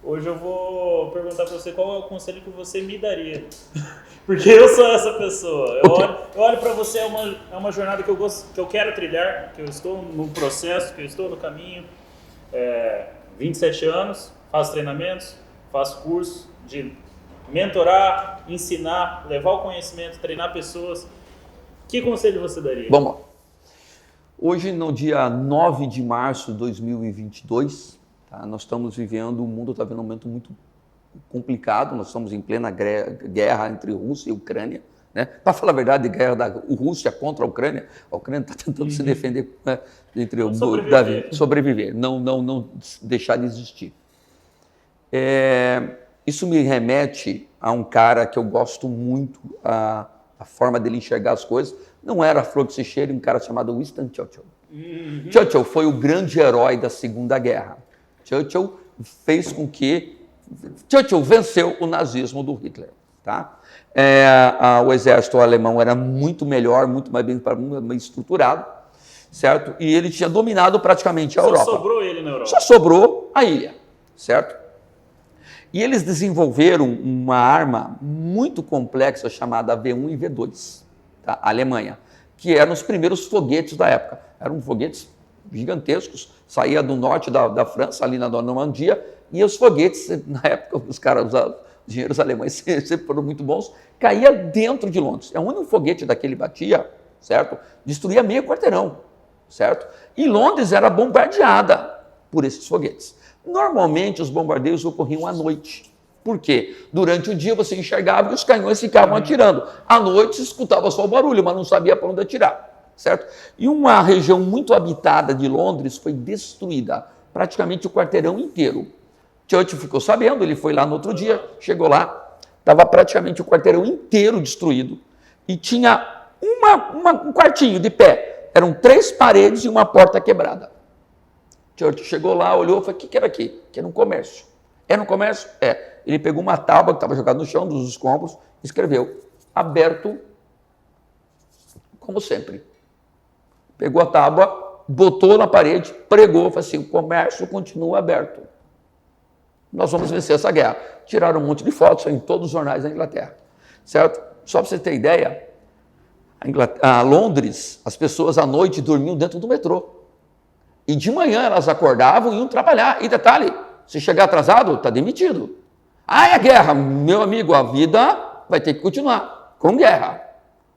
Hoje eu vou perguntar para você qual é o conselho que você me daria. Porque eu sou essa pessoa. Eu olho para você, é uma jornada que eu quero trilhar, que eu estou no processo, que eu estou no caminho. 27 anos, faço treinamentos, faço curso de mentorar, ensinar, levar o conhecimento, treinar pessoas. Que conselho você daria? Vamos lá. Hoje, no dia 9 de março de 2022, tá, nós estamos vivendo, o mundo está vivendo um momento muito complicado, nós estamos em plena guerra entre Rússia e Ucrânia. Né? Para falar a verdade, guerra da Rússia contra a Ucrânia está tentando se defender, né, sobreviver, não deixar de existir. Isso me remete a um cara que eu gosto muito, a forma dele enxergar as coisas. Não era a flor que se cheira, um cara chamado Winston Churchill. Churchill foi o grande herói da Segunda Guerra. Churchill fez com que... Churchill venceu o nazismo do Hitler. Tá? O exército alemão era muito melhor, muito mais bem estruturado, certo? E ele tinha dominado praticamente a Europa. Só sobrou ele na Europa. Só sobrou a ilha, certo? E eles desenvolveram uma arma muito complexa chamada V1 e V2, tá? A Alemanha, que eram os primeiros foguetes da época. Eram foguetes gigantescos, saía do norte da França, ali na Normandia, e os foguetes, na época, os engenheiros alemães sempre foram muito bons, caía dentro de Londres. O único foguete daquele batia, certo? Destruía meio quarteirão, certo? E Londres era bombardeada por esses foguetes. Normalmente, os bombardeios ocorriam à noite. Por quê? Durante o dia você enxergava e os canhões ficavam atirando. À noite, você escutava só o barulho, mas não sabia para onde atirar, certo? E uma região muito habitada de Londres foi destruída, praticamente o quarteirão inteiro. Churchill ficou sabendo, ele foi lá no outro dia, chegou lá, estava praticamente o quarteirão inteiro destruído e tinha um quartinho de pé. Eram 3 paredes e uma porta quebrada. Churchill chegou lá, olhou e falou, o que era aqui? Que era um comércio. Era um comércio? É. Ele pegou uma tábua que estava jogada no chão, dos escombros, e escreveu, aberto, como sempre. Pegou a tábua, botou na parede, pregou, falou assim, o comércio continua aberto. Nós vamos vencer essa guerra. Tiraram um monte de fotos em todos os jornais da Inglaterra, certo? Só para você ter ideia, Londres, as pessoas à noite dormiam dentro do metrô. E de manhã elas acordavam e iam trabalhar. E detalhe, se chegar atrasado, está demitido. É a guerra. Meu amigo, a vida vai ter que continuar com guerra,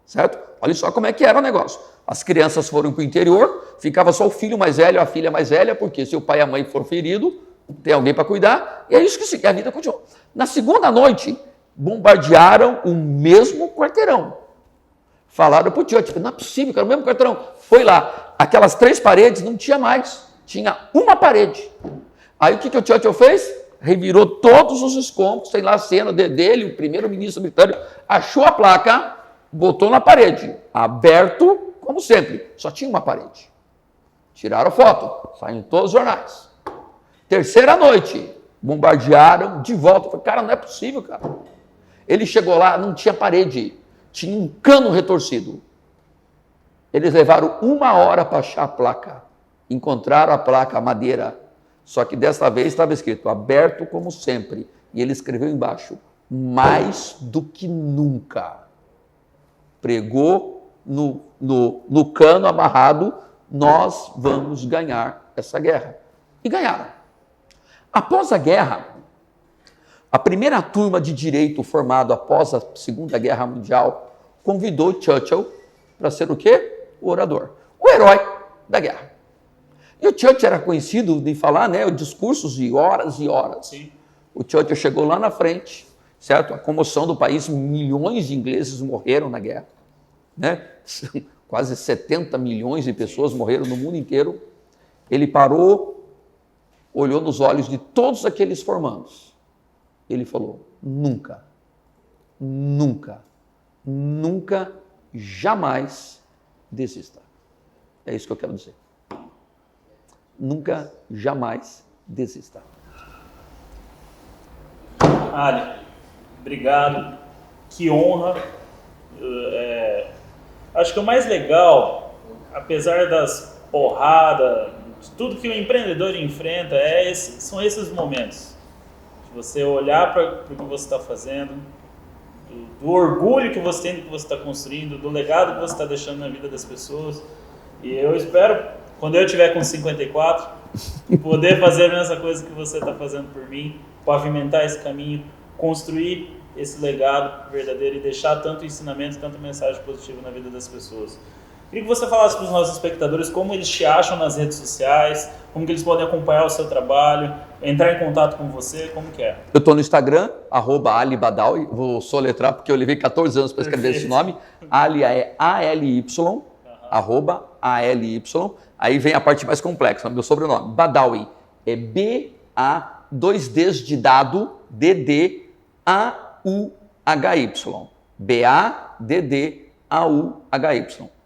certo? Olha só como é que era o negócio. As crianças foram para o interior, ficava só o filho mais velho, a filha mais velha, porque se o pai e a mãe for ferido, tem alguém para cuidar, e é isso que a vida continua. Na segunda noite, bombardearam o mesmo quarteirão. Falaram para o Churchill, não é possível, cara, o mesmo quarteirão. Foi lá, aquelas 3 paredes não tinha mais, tinha uma parede. Aí o que o Churchill fez? Revirou todos os escombros, sei lá a cena dele, o primeiro-ministro britânico, achou a placa, botou na parede, aberto, como sempre, só tinha uma parede. Tiraram foto, saiu em todos os jornais. Terceira noite, bombardearam de volta. Falei, cara, não é possível, cara. Ele chegou lá, não tinha parede, tinha um cano retorcido. Eles levaram 1 hora para achar a placa. Encontraram a placa, a madeira. Só que dessa vez estava escrito, aberto como sempre. E ele escreveu embaixo, mais do que nunca. Pregou no cano amarrado, nós vamos ganhar essa guerra. E ganharam. Após a guerra, a primeira turma de direito formada após a Segunda Guerra Mundial convidou Churchill para ser o quê? O orador. O herói da guerra. E o Churchill era conhecido de falar, né, discursos de horas e horas. Sim. O Churchill chegou lá na frente, certo? A comoção do país, milhões de ingleses morreram na guerra, né? Quase 70 milhões de pessoas morreram no mundo inteiro. Ele parou, olhou nos olhos de todos aqueles formandos. Ele falou, nunca, nunca, nunca, jamais desista. É isso que eu quero dizer. Nunca, jamais desista. Ali, obrigado, que honra. Acho que o mais legal, apesar das porradas, de tudo que o empreendedor enfrenta, são esses momentos. De você olhar para o que você está fazendo, do orgulho que você tem do que você está construindo, do legado que você está deixando na vida das pessoas. E eu espero, quando eu estiver com 54, poder fazer a mesma coisa que você está fazendo por mim, pavimentar esse caminho, construir esse legado verdadeiro e deixar tanto ensinamento, tanta mensagem positiva na vida das pessoas. Queria que você falasse para os nossos espectadores como eles te acham nas redes sociais, como que eles podem acompanhar o seu trabalho, entrar em contato com você, como que é? Eu estou no Instagram, @Ali-Badawi, vou soletrar porque eu levei 14 anos para escrever esse nome. Ali é A-L-Y, @ALY, aí vem a parte mais complexa, meu sobrenome, Badawi, é B-A, 2 Ds de dado, D-D-A-U-H-Y, B-A-D-D-A-U-H-Y,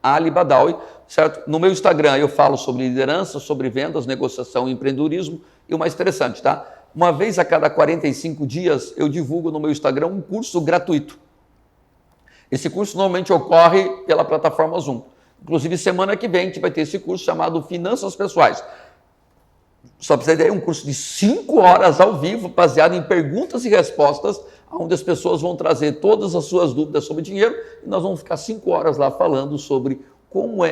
Ali Badawi, certo? No meu Instagram eu falo sobre liderança, sobre vendas, negociação e empreendedorismo, e o mais interessante, tá? Uma vez a cada 45 dias eu divulgo no meu Instagram um curso gratuito. Esse curso normalmente ocorre pela plataforma Zoom. Inclusive, semana que vem a gente vai ter esse curso chamado Finanças Pessoais. Só para você ter ideia, um curso de 5 horas ao vivo, baseado em perguntas e respostas, onde as pessoas vão trazer todas as suas dúvidas sobre dinheiro e nós vamos ficar 5 horas lá falando sobre como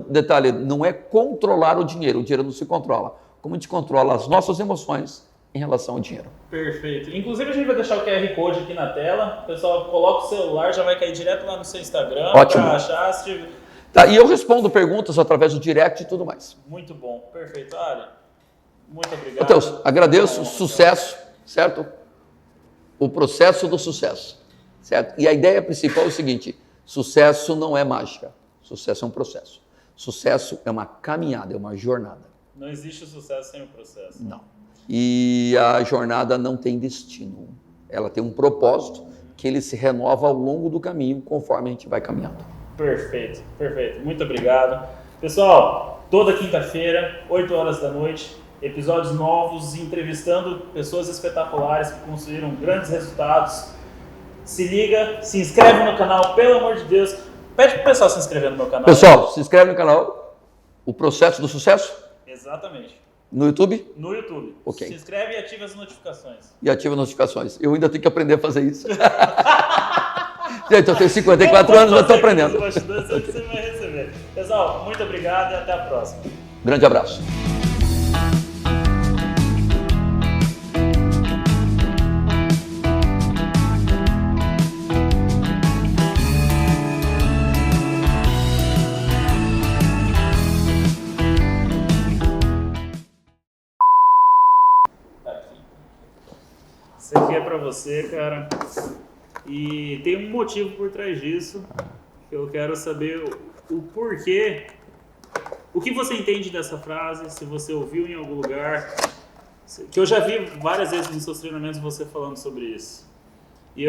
detalhe, não é controlar o dinheiro não se controla, como a gente controla as nossas emoções em relação ao dinheiro. Perfeito. Inclusive a gente vai deixar o QR Code aqui na tela, o pessoal coloca o celular, já vai cair direto lá no seu Instagram. Ótimo. Para achar, se... Tá, e eu respondo perguntas através do direct e tudo mais. Muito bom, perfeito. Ali, muito obrigado. Matheus, agradeço, sucesso, certo? O processo do sucesso, certo? E a ideia principal é o seguinte, sucesso não é mágica, sucesso é um processo. Sucesso é uma caminhada, é uma jornada. Não existe sucesso sem o processo. Não. E a jornada não tem destino, ela tem um propósito que ele se renova ao longo do caminho conforme a gente vai caminhando. Perfeito, perfeito. Muito obrigado. Pessoal, toda quinta-feira, 8 horas da noite, episódios novos, entrevistando pessoas espetaculares que construíram grandes resultados. Se liga, se inscreve no canal, pelo amor de Deus. Pede pro pessoal se inscrever no meu canal. Pessoal, se inscreve no canal, O Processo do Sucesso? Exatamente. No YouTube? No YouTube. Ok. Se inscreve e ativa as notificações. E ativa as notificações. Eu ainda tenho que aprender a fazer isso. Gente, eu tenho 54 anos, mas estou aprendendo. Você vai receber. Pessoal, muito obrigado e até a próxima. Grande abraço. Isso aqui é pra você, cara. E tem um motivo por trás disso, que eu quero saber o porquê. O que você entende dessa frase, se você ouviu em algum lugar, que eu já vi várias vezes nos seus treinamentos você falando sobre isso. E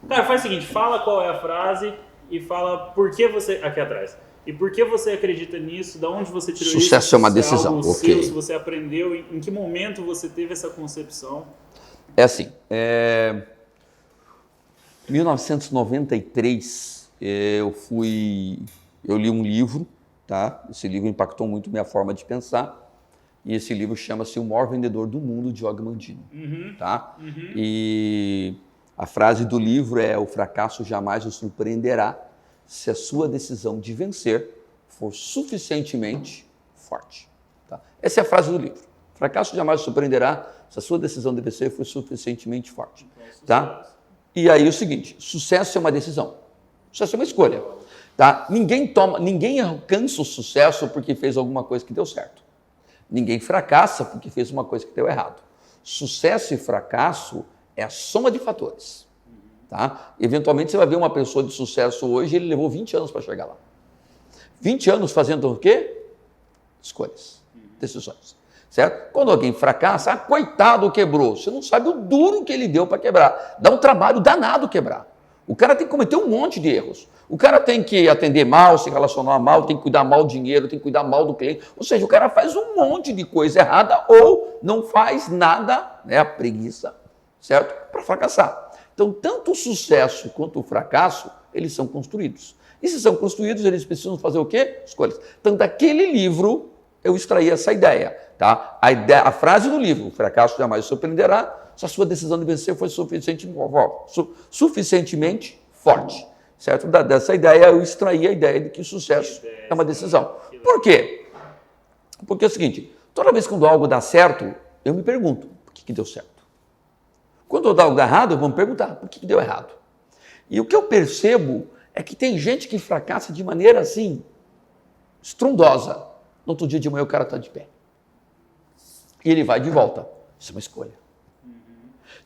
cara, faz o seguinte, fala qual é a frase e fala por que você, aqui atrás, e por que você acredita nisso, da onde você tirou isso. Sucesso é uma decisão, ok. ok. Se você aprendeu, em que momento você teve essa concepção. É assim, 1993 eu li um livro, tá? Esse livro impactou muito minha forma de pensar, E esse livro chama-se O Maior Vendedor do Mundo, de Og Mandino. Tá? E a frase do livro é: o fracasso jamais o surpreenderá se a sua decisão de vencer for suficientemente forte. Tá? Essa é a frase do livro. O fracasso jamais o surpreenderá se a sua decisão de vencer for suficientemente forte. Tá? E aí o seguinte: sucesso é uma decisão. Sucesso é uma escolha. Tá? Ninguém alcança o sucesso porque fez alguma coisa que deu certo. Ninguém fracassa porque fez uma coisa que deu errado. Sucesso e fracasso é a soma de fatores. Tá? Eventualmente você vai ver uma pessoa de sucesso hoje, ele levou 20 anos para chegar lá. 20 anos fazendo o quê? Escolhas, decisões. Certo? Quando alguém fracassa, coitado, quebrou. Você não sabe o duro que ele deu para quebrar. Dá um trabalho danado quebrar. O cara tem que cometer um monte de erros. O cara tem que atender mal, se relacionar mal, tem que cuidar mal do dinheiro, tem que cuidar mal do cliente. Ou seja, o cara faz um monte de coisa errada ou não faz nada, né, a preguiça, certo? Para fracassar. Então, tanto o sucesso quanto o fracasso, eles são construídos. E se são construídos, eles precisam fazer o quê? Escolhas. Então, daquele livro, eu extraí essa ideia. Tá? A frase do livro: o fracasso jamais surpreenderá se a sua decisão de vencer for suficientemente forte. Certo? Dessa ideia, eu extraí a ideia de que o sucesso é uma decisão. Por quê? Porque é o seguinte: toda vez quando algo dá certo, eu me pergunto, por que deu certo? Quando algo dá errado, eu vou me perguntar, por que deu errado? E o que eu percebo é que tem gente que fracassa de maneira assim, estrondosa. No outro dia de manhã o cara está de pé. E ele vai de volta. Isso é uma escolha.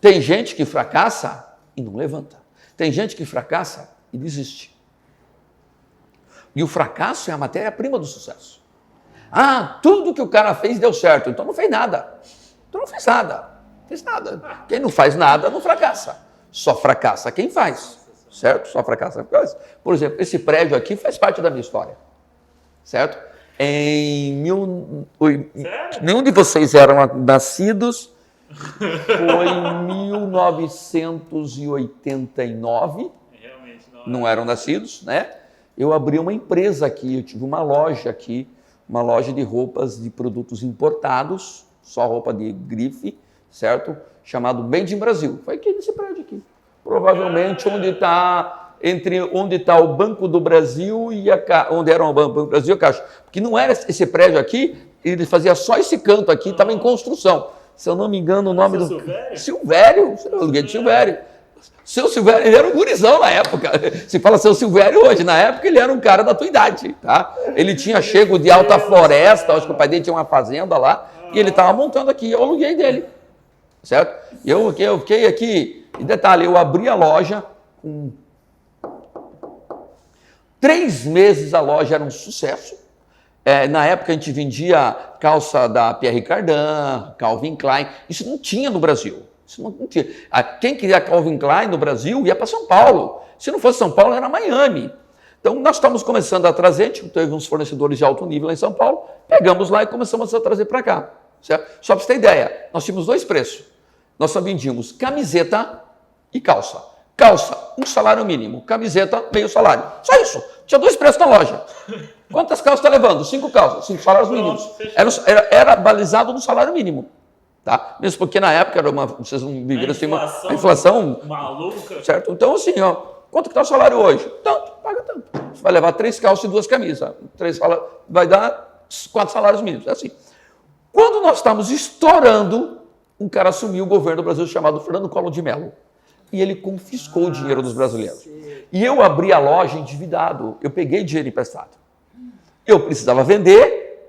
Tem gente que fracassa e não levanta. Tem gente que fracassa e desiste. E o fracasso é a matéria-prima do sucesso. Ah, tudo que o cara fez deu certo, então não fez nada. Então não fez nada. Fez nada. Quem não faz nada não fracassa. Só fracassa quem faz. Certo? Só fracassa quem faz. Por exemplo, esse prédio aqui faz parte da minha história. Certo? Nenhum de vocês eram nascidos. Foi em 1989. Realmente não eram nascidos, né? Eu abri uma empresa aqui, eu tive uma loja aqui, uma loja de roupas de produtos importados, só roupa de grife, certo? Chamado Made in Brasil. Foi aqui nesse prédio aqui. Provavelmente onde está o Banco do Brasil e onde era o Banco do Brasil e a Caixa. Porque não era esse prédio aqui, ele fazia só esse canto aqui, estava em construção. Se eu não me engano, o nome do... Silvério? Eu aluguei de Silvério. Seu Silvério, ele era um gurizão na época. Se fala seu Silvério hoje, na época ele era um cara da tua idade, tá? Ele tinha chego de Alta Floresta, acho que o pai dele tinha uma fazenda lá, e ele estava montando aqui, eu aluguei dele, certo? Eu fiquei aqui, e detalhe, eu abri a loja, com 3 meses a loja era um sucesso. Na época a gente vendia calça da Pierre Cardin, Calvin Klein, isso não tinha no Brasil. Isso não tinha. Quem queria Calvin Klein no Brasil ia para São Paulo. Se não fosse São Paulo, era Miami. Então, nós estamos começando a trazer, teve uns fornecedores de alto nível lá em São Paulo, pegamos lá e começamos a trazer para cá. Certo? Só para você ter ideia, nós tínhamos 2 preços. Nós só vendíamos camiseta e calça. Calça, 1 salário mínimo. Camiseta, meio salário. Só isso. Tinha 2 preços na loja. Quantas calças está levando? 5 calças, 5 salários mínimos. Era balizado no salário mínimo. Tá? Mesmo porque na época vocês não viveram assim, a inflação maluca. Certo? Então, assim, ó, quanto que está o salário hoje? Tanto, paga tanto. Você vai levar 3 calças e 2 camisas. 3 salários, vai dar 4 salários mínimos. É assim. Quando nós estamos estourando, um cara assumiu o governo do Brasil chamado Fernando Collor de Mello. E ele confiscou o dinheiro dos brasileiros. E eu abri a loja endividado. Eu peguei dinheiro emprestado. Eu precisava vender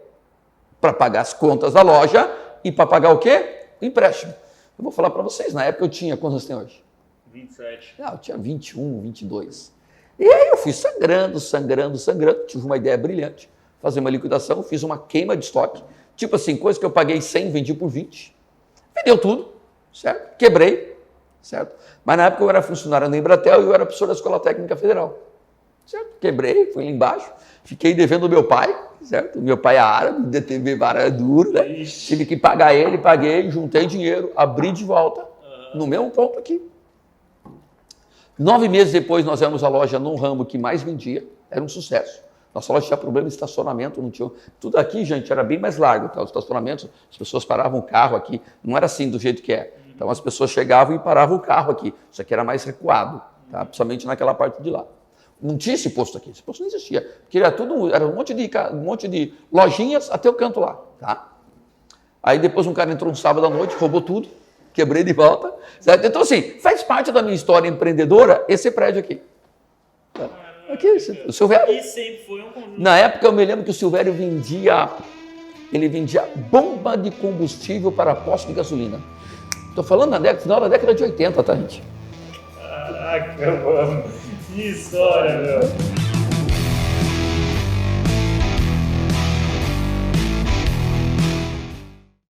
para pagar as contas da loja e para pagar o quê? O empréstimo. Eu vou falar para vocês, na época eu tinha, quantos você tem hoje? 27. Eu tinha 21, 22. E aí eu fui sangrando, tive uma ideia brilhante, fazer uma liquidação, fiz uma queima de estoque, tipo assim, coisa que eu paguei 100, vendi por 20. Vendeu tudo, certo? Quebrei, certo? Mas na época eu era funcionário na Embratel e eu era professor da Escola Técnica Federal. Certo? Quebrei, fui lá embaixo, fiquei devendo o meu pai, certo? O meu pai é árabe, DTV é duro, né? Tive que pagar ele, paguei, juntei dinheiro, abri de volta, no mesmo ponto aqui. 9 meses depois nós éramos a loja no ramo que mais vendia, era um sucesso. Nossa loja tinha problema de estacionamento, não tinha. Tudo aqui, gente, era bem mais largo, tá? Os estacionamentos, as pessoas paravam o carro aqui, não era assim do jeito que é. Então as pessoas chegavam e paravam o carro aqui. Isso aqui era mais recuado, tá? Principalmente naquela parte de lá. Não tinha esse posto aqui, esse posto não existia. Porque era um monte de lojinhas até o canto lá, tá? Aí depois um cara entrou um sábado à noite, roubou tudo, quebrei de volta. Certo? Então assim, faz parte da minha história empreendedora esse prédio aqui. Aqui, o Silvério. E sempre foi um conjunto. Na época eu me lembro que o Silvério vendia bomba de combustível para posto de gasolina. Estou falando final da década de 80, tá, gente? Caraca, mano. Que história, meu.